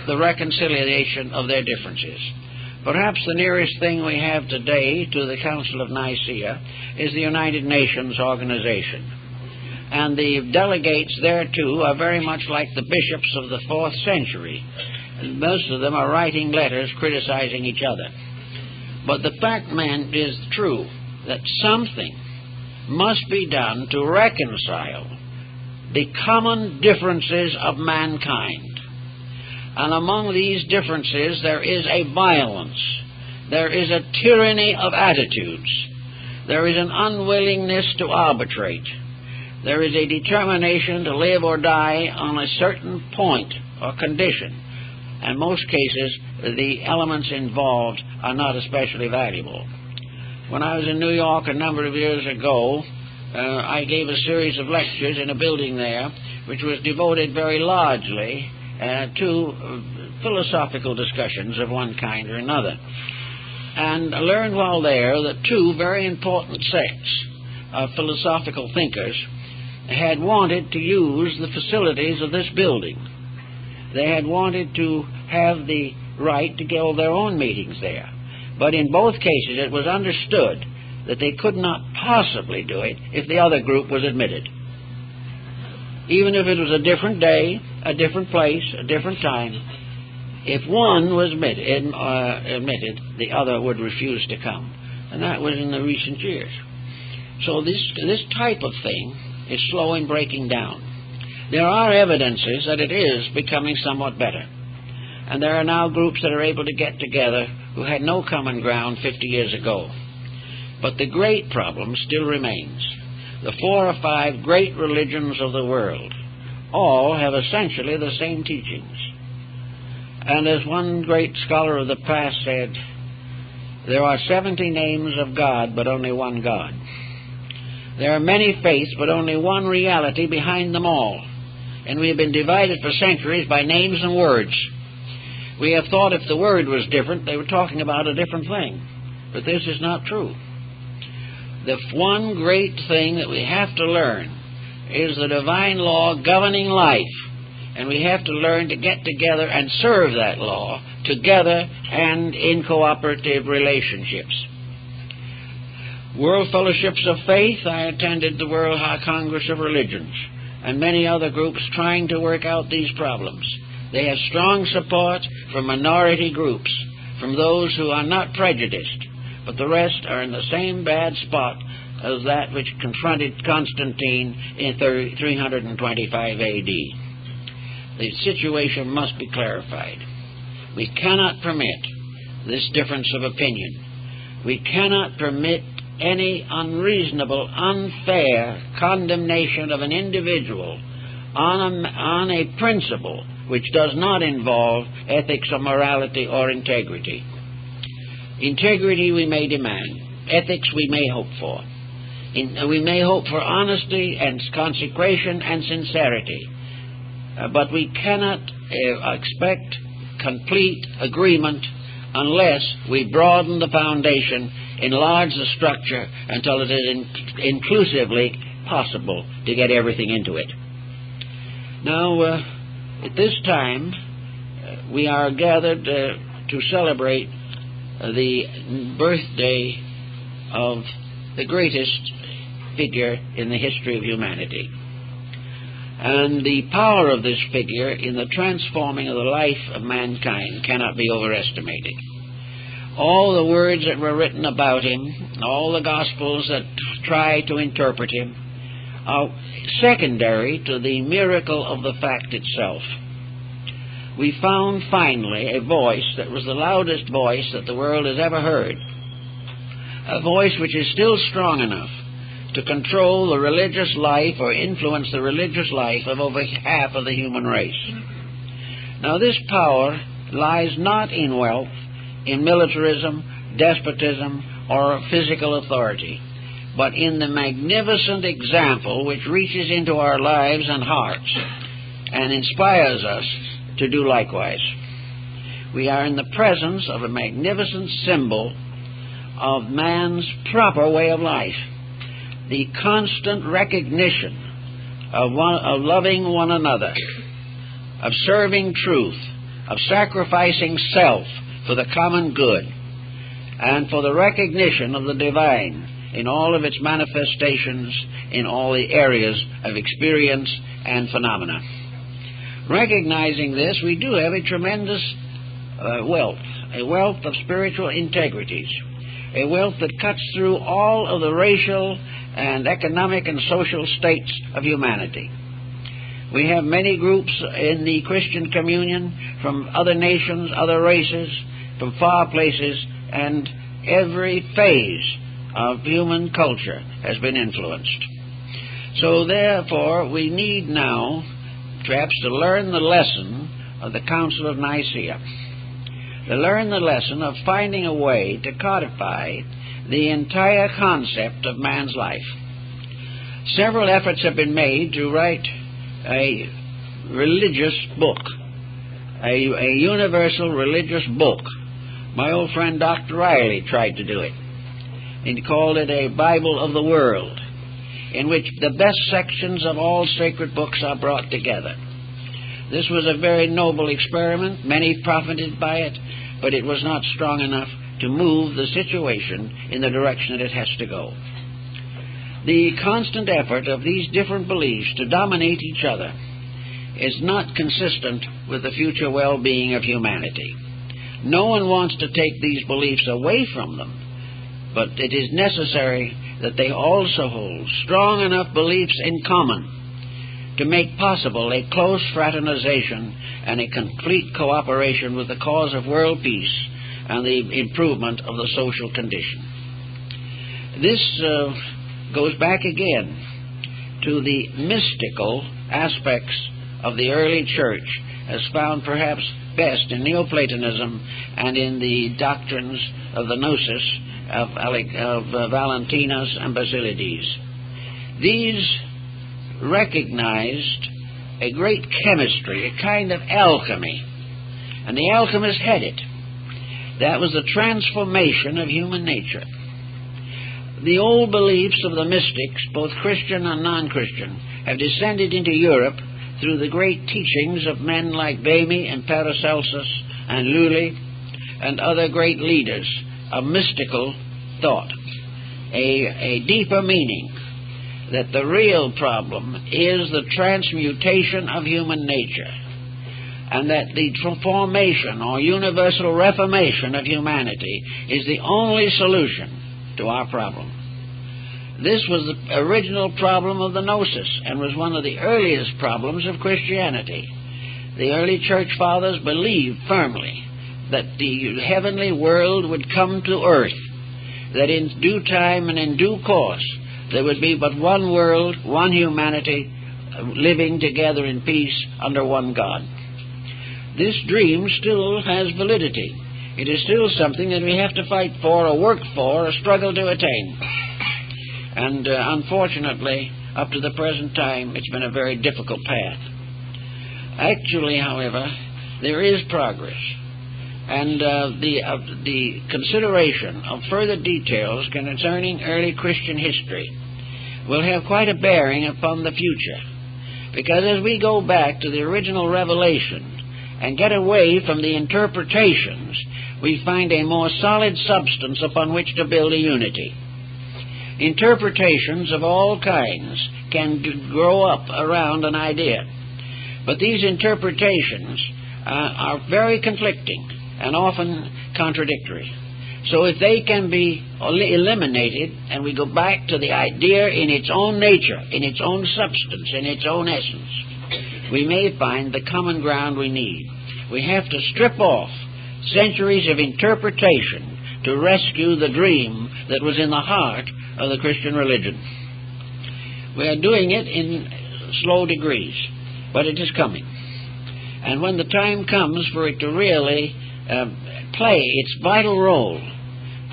the reconciliation of their differeof. Perhaps the nearest thing we have today to the Council of Nicaea is the United Nations organization. And the delegates thereto are very much like the bishops of the 4th century. And most of them are writing letters criticizing each other. But the fact, man, is true that something must be done to reconcile the common differences of mankind. And among these differences there is a violence, there is a tyranny of attitudes, there is an unwillingness to arbitrate, there is a determination to live or die on a certain point or condition. And in most cases, the elements involved are not especially valuable. When I was in New York a number of years ago, I gave a series of lectures in a building there, which was devoted very largely to philosophical discussions of one kind or another. And I learned while there that two very important sects of philosophical thinkers had wanted to use the facilities of this building. They had wanted to have the right to hold their own meetings there. But in both cases it was understood that they could not possibly do it if the other group was admitted. Even if it was a different day, a different place, a different time, if one was admitted, the other would refuse to come. And that was in the recent years. So this type of thing is slow in breaking down. There are evidences that it is becoming somewhat better. And there are now groups that are able to get together who had no common ground 50 years ago. But the great problem still remains. The 4 or 5 great religions of the world all have essentially the same teachings. And as one great scholar of the past said, there are 70 names of God, but only one God. There are many faiths, but only one reality behind them all. And we have been divided for centuries by names and words. We have thought if the word was different, they were talking about a different thing. But this is not true. The one great thing that we have to learn is the divine law governing life. And we have to learn to get together and serve that law together and in cooperative relationships. World Fellowships of Faith, I attended the World Congress of Religions and many other groups trying to work out these problems. They have strong support from minority groups, from those who are not prejudiced, but the rest are in the same bad spot as that which confronted Constantine in 325 A.D. The situation must be clarified. We cannot permit this difference of opinion. We cannot permit any unreasonable, unfair condemnation of an individual on a principle which does not involve ethics or morality or integrity. Integrity we may demand. Ethics we may hope for. We may hope for honesty and consecration and sincerity. But we cannot expect complete agreement unless we broaden the foundation, enlarge the structure until it is inclusively possible to get everything into it. Now, at this time, we are gathered to celebrate the birthday of the greatest figure in the history of humanity. And the power of this figure in the transforming of the life of mankind cannot be overestimated. All the words that were written about him, all the Gospels that try to interpret him, are secondary to the miracle of the fact itself. We found finally a voice that was the loudest voice that the world has ever heard, a voice which is still strong enough to control the religious life or influence the religious life of over half of the human race. Now, this power lies not in wealth, in militarism, despotism, or physical authority, but in the magnificent example which reaches into our lives and hearts and inspires us to do likewise. We are in the presence of a magnificent symbol of man's proper way of life. The constant recognition of loving one another, of serving truth, of sacrificing self for the common good, and for the recognition of the divine in all of its manifestations in all the areas of experience and phenomena. Recognizing this, we do have a tremendous wealth, a wealth of spiritual integrities, a wealth that cuts through all of the racial and economic and social states of humanity. We have many groups in the Christian communion from other nations, other races, from far places, and every phase of human culture has been influenced. So therefore, we need now perhaps to learn the lesson of the Council of Nicaea, to learn the lesson of finding a way to codify the entire concept of man's life. Several efforts have been made to write a religious book, a universal religious book. My old friend Dr. Riley tried to do it. He called it a Bible of the World, in which the best sections of all sacred books are brought together. This was a very noble experiment. Many profited by it, but it was not strong enough to move the situation in the direction that it has to go. The constant effort of these different beliefs to dominate each other is not consistent with the future well-being of humanity. No one wants to take these beliefs away from them, but it is necessary that they also hold strong enough beliefs in common to make possible a close fraternization and a complete cooperation with the cause of world peace and the improvement of the social condition. This goes back again to the mystical aspects of the early church, as found perhaps best in Neoplatonism and in the doctrines of the Gnosis of Valentinus and Basilides. These recognized a great chemistry, a kind of alchemy, and the alchemists had it. That was the transformation of human nature. The old beliefs of the mystics, both Christian and non-Christian, have descended into Europe through the great teachings of men like Bamy and Paracelsus and Lully and other great leaders of mystical thought. A deeper meaning that the real problem is the transmutation of human nature, and that the transformation or universal reformation of humanity is the only solution to our problem. This was the original problem of the Gnosis and was one of the earliest problems of Christianity. The early church fathers believed firmly that the heavenly world would come to earth, that in due time and in due course there would be but one world, one humanity, living together in peace under one God. This dream still has validity. It is still something that we have to fight for or work for or struggle to attain. And unfortunately, up to the present time, it's been a very difficult path. Actually, however, there is progress. And the consideration of further details concerning early Christian history will have quite a bearing upon the future. Because as we go back to the original revelation and get away from the interpretations, we find a more solid substance upon which to build a unity. Interpretations of all kinds can grow up around an idea, but these interpretations are very conflicting and often contradictory. So if they can be eliminated and we go back to the idea in its own nature, in its own substance, in its own essence, we may find the common ground we need. We have to strip off centuries of interpretation to rescue the dream that was in the heart of the Christian religion. We are doing it in slow degrees, but it is coming. And when the time comes for it to really play its vital role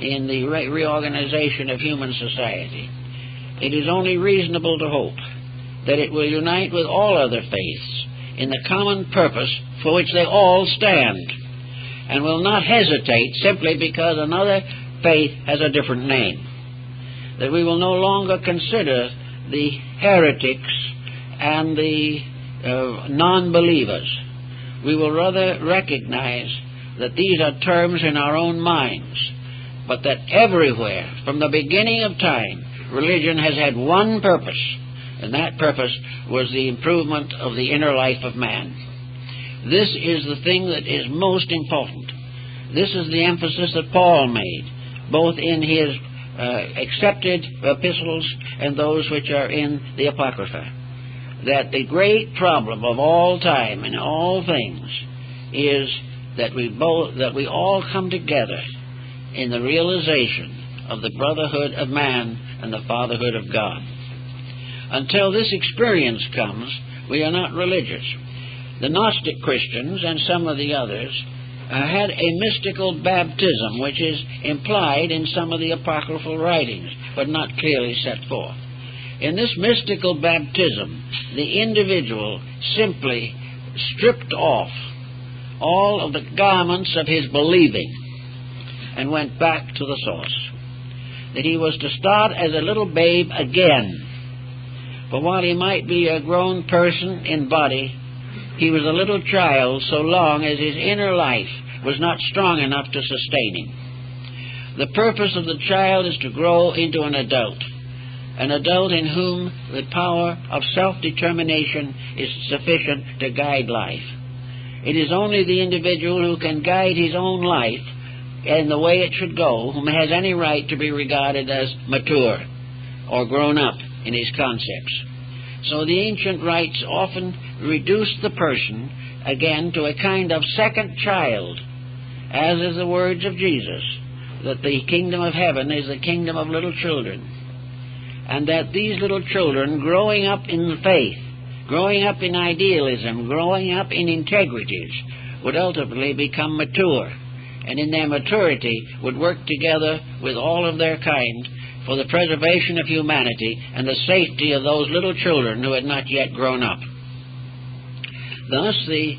in the reorganization of human society, it is only reasonable to hope that it will unite with all other faiths in the common purpose for which they all stand, and will not hesitate simply because another faith has a different name. That we will no longer consider the heretics and the non-believers. We will rather recognize that these are terms in our own minds, but that everywhere, from the beginning of time, religion has had one purpose, and that purpose was the improvement of the inner life of man. This is the thing that is most important. This is the emphasis that Paul made, both in his accepted epistles and those which are in the Apocrypha, that the great problem of all time and all things is that we all come together in the realization of the brotherhood of man and the fatherhood of God. Until this experience comes, we are not religious. The Gnostic Christians and some of the others had a mystical baptism, which is implied in some of the apocryphal writings, but not clearly set forth. In this mystical baptism, the individual simply stripped off all of the garments of his believing and went back to the source. That he was to start as a little babe again. For while he might be a grown person in body, he was a little child so long as his inner life was not strong enough to sustain him. The purpose of the child is to grow into an adult in whom the power of self-determination is sufficient to guide life. It is only the individual who can guide his own life in the way it should go whom has any right to be regarded as mature or grown up in his concepts. So the ancient rites often reduce the person again to a kind of second child, as is the words of Jesus, that the kingdom of heaven is the kingdom of little children, and that these little children, growing up in the faith, growing up in idealism, growing up in integrities, would ultimately become mature, and in their maturity would work together with all of their kind for the preservation of humanity and the safety of those little children who had not yet grown up. Thus, the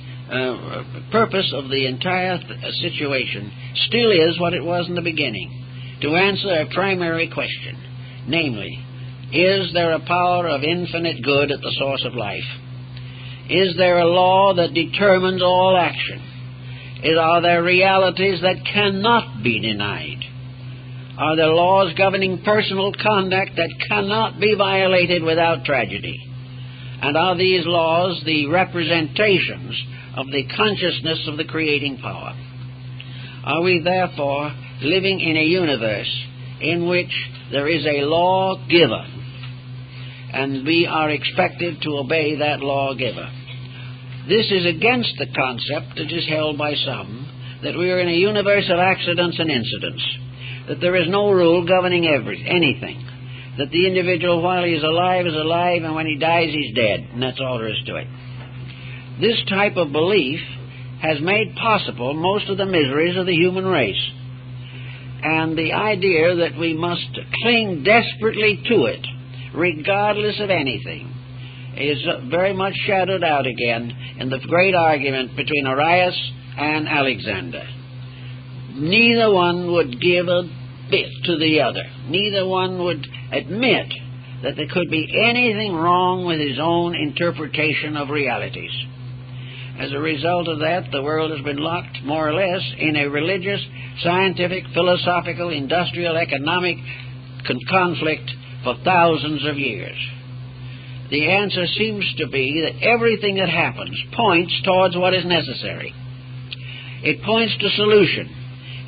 purpose of the entire situation still is what it was in the beginning, to answer a primary question, namely, is there a power of infinite good at the source of life? Is there a law that determines all action? Are there realities that cannot be denied? Are there laws governing personal conduct that cannot be violated without tragedy? And are these laws the representations of the consciousness of the creating power? Are we therefore living in a universe in which there is a lawgiver, and we are expected to obey that lawgiver? This is against the concept that is held by some, that we are in a universe of accidents and incidents, that there is no rule governing anything, that the individual while he is alive, and when he dies, he's dead, and that's all there is to it. This type of belief has made possible most of the miseries of the human race, and the idea that we must cling desperately to it, regardless of anything, is very much shadowed out again in the great argument between Arius and Alexander. Neither one would give a bit to the other. Neither one would admit that there could be anything wrong with his own interpretation of realities. As a result of that, the world has been locked, more or less, in a religious, scientific, philosophical, industrial, economic conflict for thousands of years. The answer seems to be that everything that happens points towards what is necessary. It points to solution,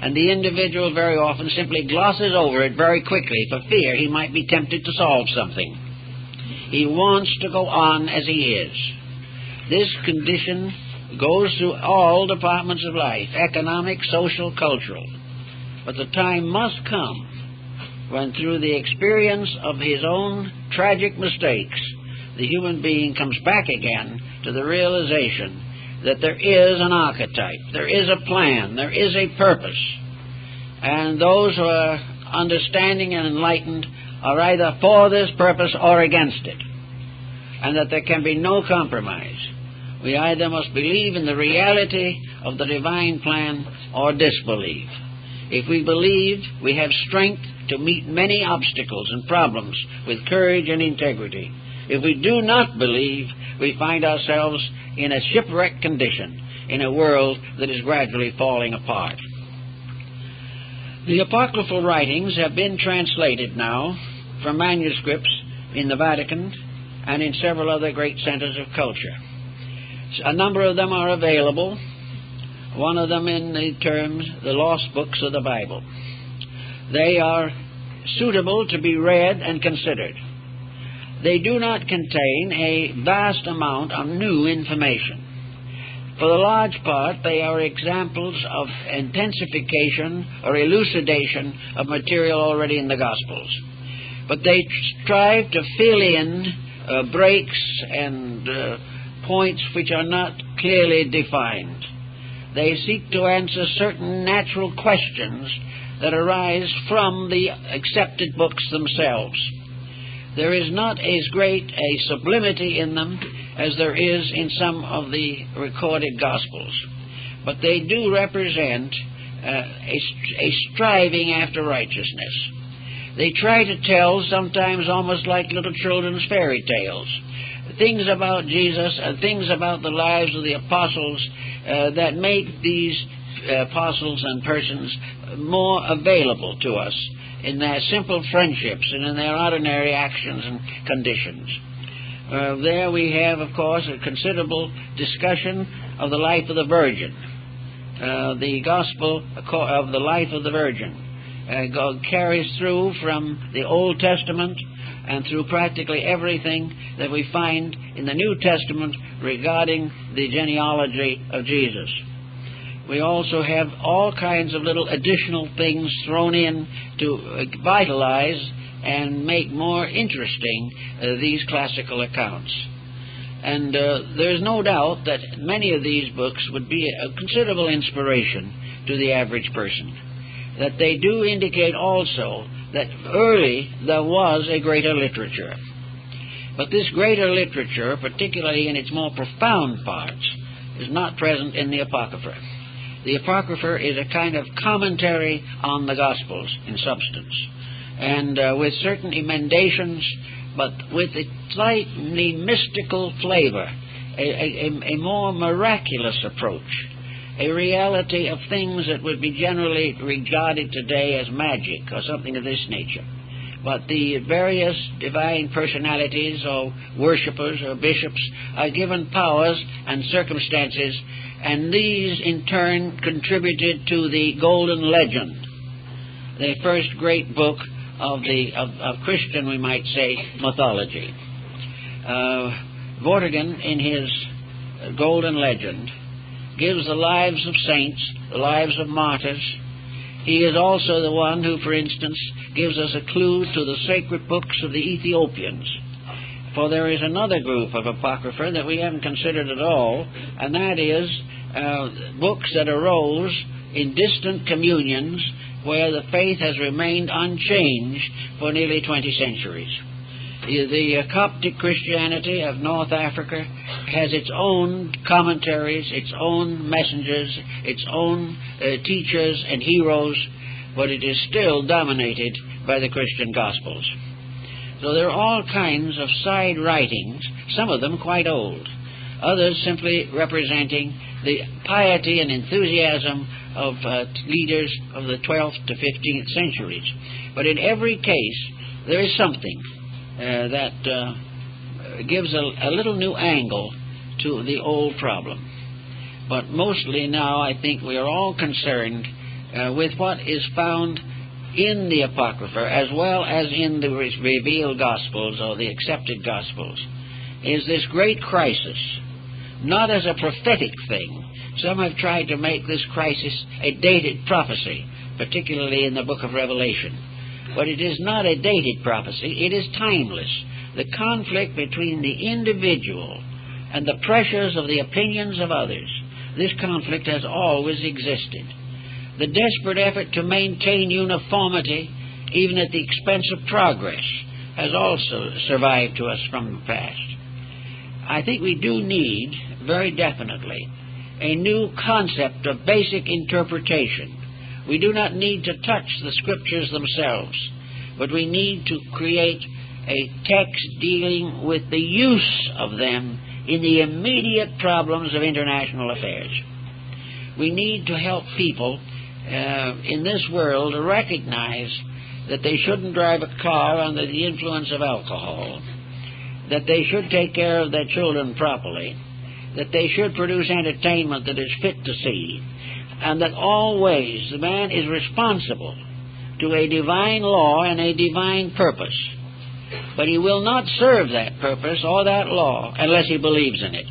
and the individual very often simply glosses over it very quickly for fear he might be tempted to solve something. He wants to go on as he is. This condition goes through all departments of life, economic, social, cultural. But the time must come when, through the experience of his own tragic mistakes, the human being comes back again to the realization that there is an archetype, there is a plan, there is a purpose. And those who are understanding and enlightened are either for this purpose or against it, and that there can be no compromise. We either must believe in the reality of the divine plan or disbelieve. If we believe, we have strength to meet many obstacles and problems with courage and integrity. If we do not believe, we find ourselves in a shipwrecked condition in a world that is gradually falling apart. The apocryphal writings have been translated now from manuscripts in the Vatican and in several other great centers of culture. A number of them are available, one of them in the terms, the lost books of the Bible. They are suitable to be read and considered. They do not contain a vast amount of new information. For the large part, they are examples of intensification or elucidation of material already in the Gospels. But they strive to fill in breaks and points which are not clearly defined. They seek to answer certain natural questions that arise from the accepted books themselves. There is not as great a sublimity in them as there is in some of the recorded Gospels, but they do represent a striving after righteousness. They try to tell, sometimes almost like little children's fairy tales, things about Jesus and things about the lives of the apostles that make these apostles and persons more available to us in their simple friendships and in their ordinary actions and conditions. There we have, of course, a considerable discussion of the life of the Virgin. The Gospel of the life of the Virgin carries through from the Old Testament and through practically everything that we find in the New Testament regarding the genealogy of Jesus. We also have all kinds of little additional things thrown in to vitalize and make more interesting these classical accounts. And there's no doubt that many of these books would be a considerable inspiration to the average person. That they do indicate also that early there was a greater literature. But this greater literature, particularly in its more profound parts, is not present in the Apocrypha. The Apocrypha is a kind of commentary on the Gospels in substance, and with certain emendations, but with a slightly mystical flavor, a more miraculous approach, a reality of things that would be generally regarded today as magic or something of this nature. But the various divine personalities or worshippers or bishops are given powers and circumstances, and these in turn contributed to the Golden Legend, the first great book of Christian, we might say, mythology. Vortigern, in his Golden Legend, gives the lives of saints, the lives of martyrs. He is also the one who, for instance, gives us a clue to the sacred books of the Ethiopians. For there is another group of Apocrypha that we haven't considered at all, and that is books that arose in distant communions where the faith has remained unchanged for nearly 20 centuries. The Coptic Christianity of North Africa has its own commentaries, its own messengers, its own teachers and heroes, but it is still dominated by the Christian Gospels. So there are all kinds of side writings, some of them quite old, others simply representing the piety and enthusiasm of leaders of the 12th to 15th centuries. But in every case, there is something that gives a little new angle to the old problem. But mostly now I think we are all concerned with what is found in the Apocrypha as well as in the revealed Gospels or the accepted Gospels, is this great crisis, not as a prophetic thing. Some have tried to make this crisis a dated prophecy, particularly in the book of Revelation. But it is not a dated prophecy, it is timeless. The conflict between the individual and the pressures of the opinions of others, this conflict has always existed. The desperate effort to maintain uniformity, even at the expense of progress, has also survived to us from the past. I think we do need, very definitely, a new concept of basic interpretation. We do not need to touch the Scriptures themselves, but we need to create a text dealing with the use of them in the immediate problems of international affairs. We need to help people in this world to recognize that they shouldn't drive a car under the influence of alcohol, that they should take care of their children properly, that they should produce entertainment that is fit to see, and that always the man is responsible to a divine law and a divine purpose. But he will not serve that purpose or that law unless he believes in it.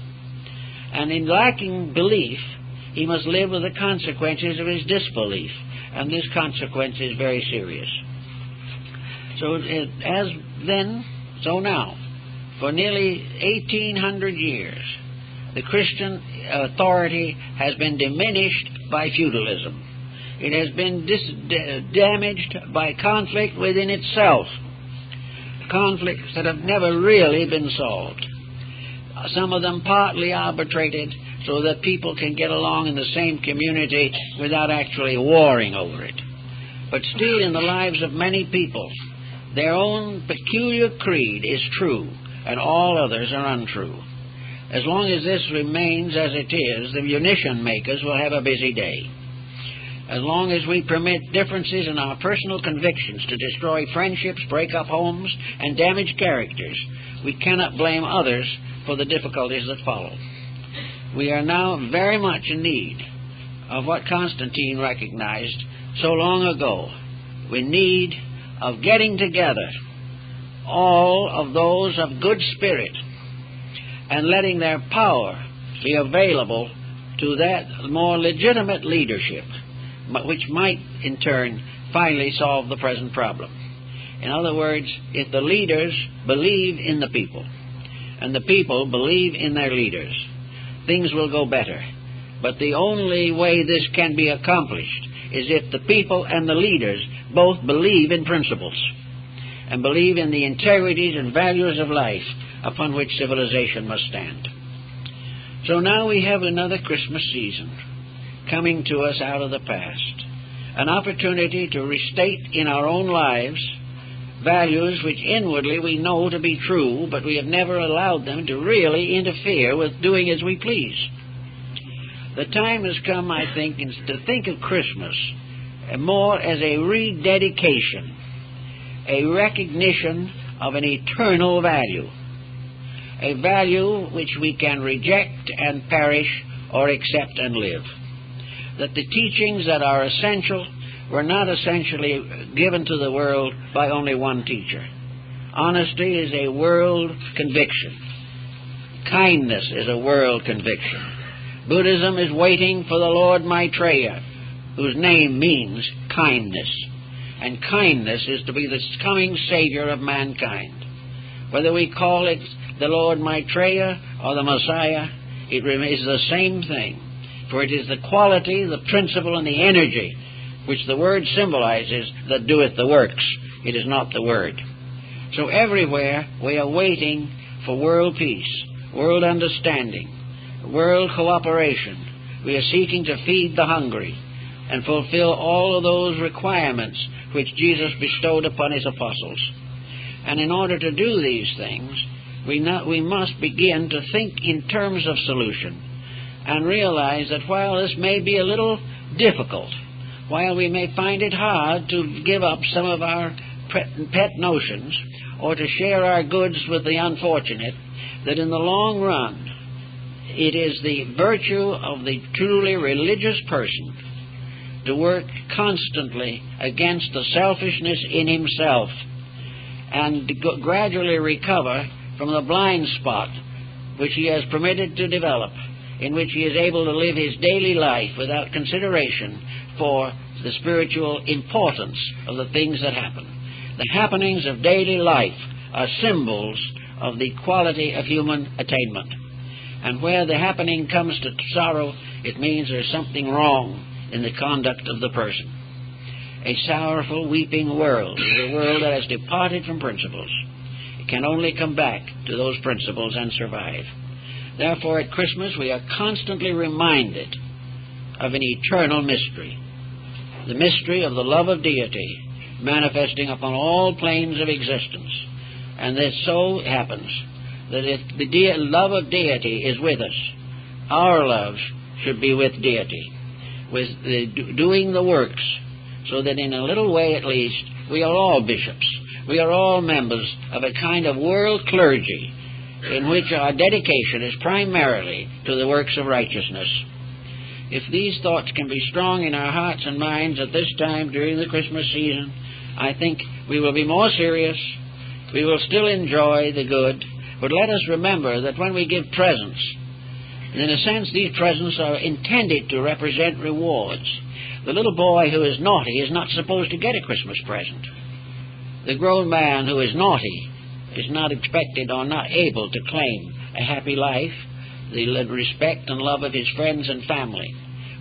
And in lacking belief, he must live with the consequences of his disbelief, and this consequence is very serious. So as then, so now, for nearly 1,800 years, the Christian authority has been diminished by feudalism. It has been damaged by conflict within itself, conflicts that have never really been solved. Some of them partly arbitrated so that people can get along in the same community without actually warring over it. But still, in the lives of many people, their own peculiar creed is true, and all others are untrue. As long as this remains as it is, the munition makers will have a busy day. As long as we permit differences in our personal convictions to destroy friendships, break up homes, and damage characters, we cannot blame others for the difficulties that follow. We are now very much in need of what Constantine recognized so long ago. We need of getting together all of those of good spirit and letting their power be available to that more legitimate leadership, which might in turn finally solve the present problem. In other words, if the leaders believe in the people and the people believe in their leaders, things will go better. But the only way this can be accomplished is if the people and the leaders both believe in principles and believe in the integrities and values of life upon which civilization must stand. So now we have another Christmas season coming to us out of the past, an opportunity to restate in our own lives values which inwardly we know to be true, but we have never allowed them to really interfere with doing as we please. The time has come, I think, to think of Christmas more as a rededication, a recognition of an eternal value, a value which we can reject and perish or accept and live. That the teachings that are essential were not essentially given to the world by only one teacher. Honesty is a world conviction. Kindness is a world conviction. Buddhism is waiting for the Lord Maitreya, whose name means kindness. And kindness is to be the coming Savior of mankind. Whether we call it the Lord Maitreya or the Messiah, it is the same thing. For it is the quality, the principle, and the energy which the Word symbolizes that doeth the works. It is not the Word. So everywhere we are waiting for world peace, world understanding, world cooperation. We are seeking to feed the hungry and fulfill all of those requirements which Jesus bestowed upon His apostles. And in order to do these things, we must begin to think in terms of solution and realize that while this may be a little difficult, while we may find it hard to give up some of our pet notions or to share our goods with the unfortunate, that in the long run it is the virtue of the truly religious person to work constantly against the selfishness in himself and to gradually recover from the blind spot which he has permitted to develop, in which he is able to live his daily life without consideration for the spiritual importance of the things that happen. The happenings of daily life are symbols of the quality of human attainment. And where the happening comes to sorrow, it means there's something wrong in the conduct of the person. A sorrowful, weeping world is a world that has departed from principles. It can only come back to those principles and survive. Therefore, at Christmas, we are constantly reminded of an eternal mystery, the mystery of the love of deity manifesting upon all planes of existence. And this so happens that if the love of deity is with us, our love should be with deity, with doing the works, so that in a little way at least, we are all bishops. We are all members of a kind of world clergy in which our dedication is primarily to the works of righteousness. If these thoughts can be strong in our hearts and minds at this time during the Christmas season, I think we will be more serious. We will still enjoy the good, but let us remember that when we give presents, in a sense these presents are intended to represent rewards. The little boy who is naughty is not supposed to get a Christmas present. The grown man who is naughty is not expected or not able to claim a happy life, the respect and love of his friends and family.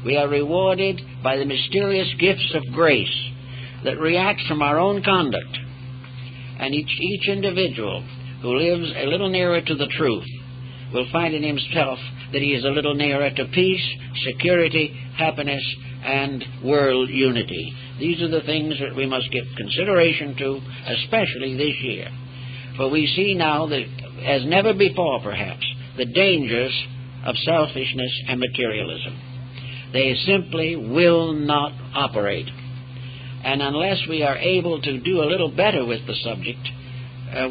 We are rewarded by the mysterious gifts of grace that react from our own conduct. And each individual who lives a little nearer to the truth will find in himself that he is a little nearer to peace, security, happiness, and world unity. These are the things that we must give consideration to, especially this year. For we see now that, as never before perhaps, the dangers of selfishness and materialism. They simply will not operate. And unless we are able to do a little better with the subject,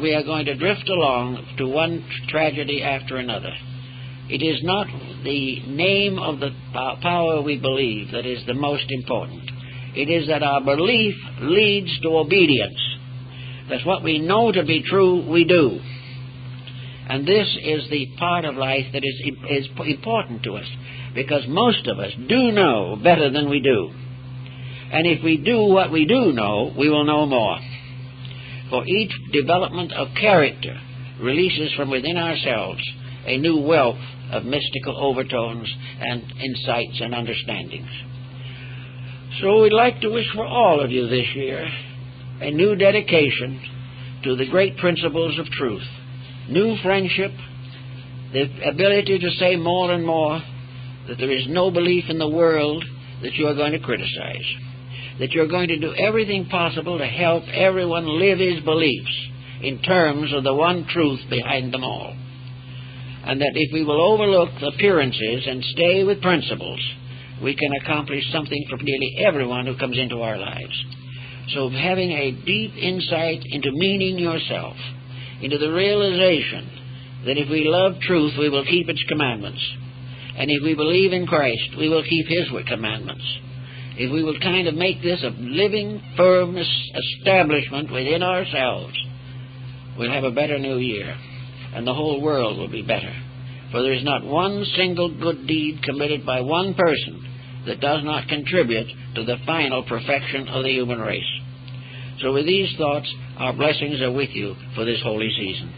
we are going to drift along to one tragedy after another. It is not the name of the power we believe that is the most important. It is that our belief leads to obedience. That what we know to be true, we do. And this is the part of life that is important to us, because most of us do know better than we do. And if we do what we do know, we will know more. For each development of character releases from within ourselves a new wealth of mystical overtones and insights and understandings. So we'd like to wish for all of you this year a new dedication to the great principles of truth, new friendship, the ability to say more and more that there is no belief in the world that you are going to criticize, that you're going to do everything possible to help everyone live his beliefs in terms of the one truth behind them all, and that if we will overlook appearances and stay with principles, we can accomplish something for nearly everyone who comes into our lives. So having a deep insight into meaning yourself, into the realization that if we love truth, we will keep its commandments. And if we believe in Christ, we will keep his commandments. If we will kind of make this a living, firm establishment within ourselves, we'll have a better new year, and the whole world will be better. For there is not one single good deed committed by one person that does not contribute to the final perfection of the human race. So with these thoughts, our blessings are with you for this holy season.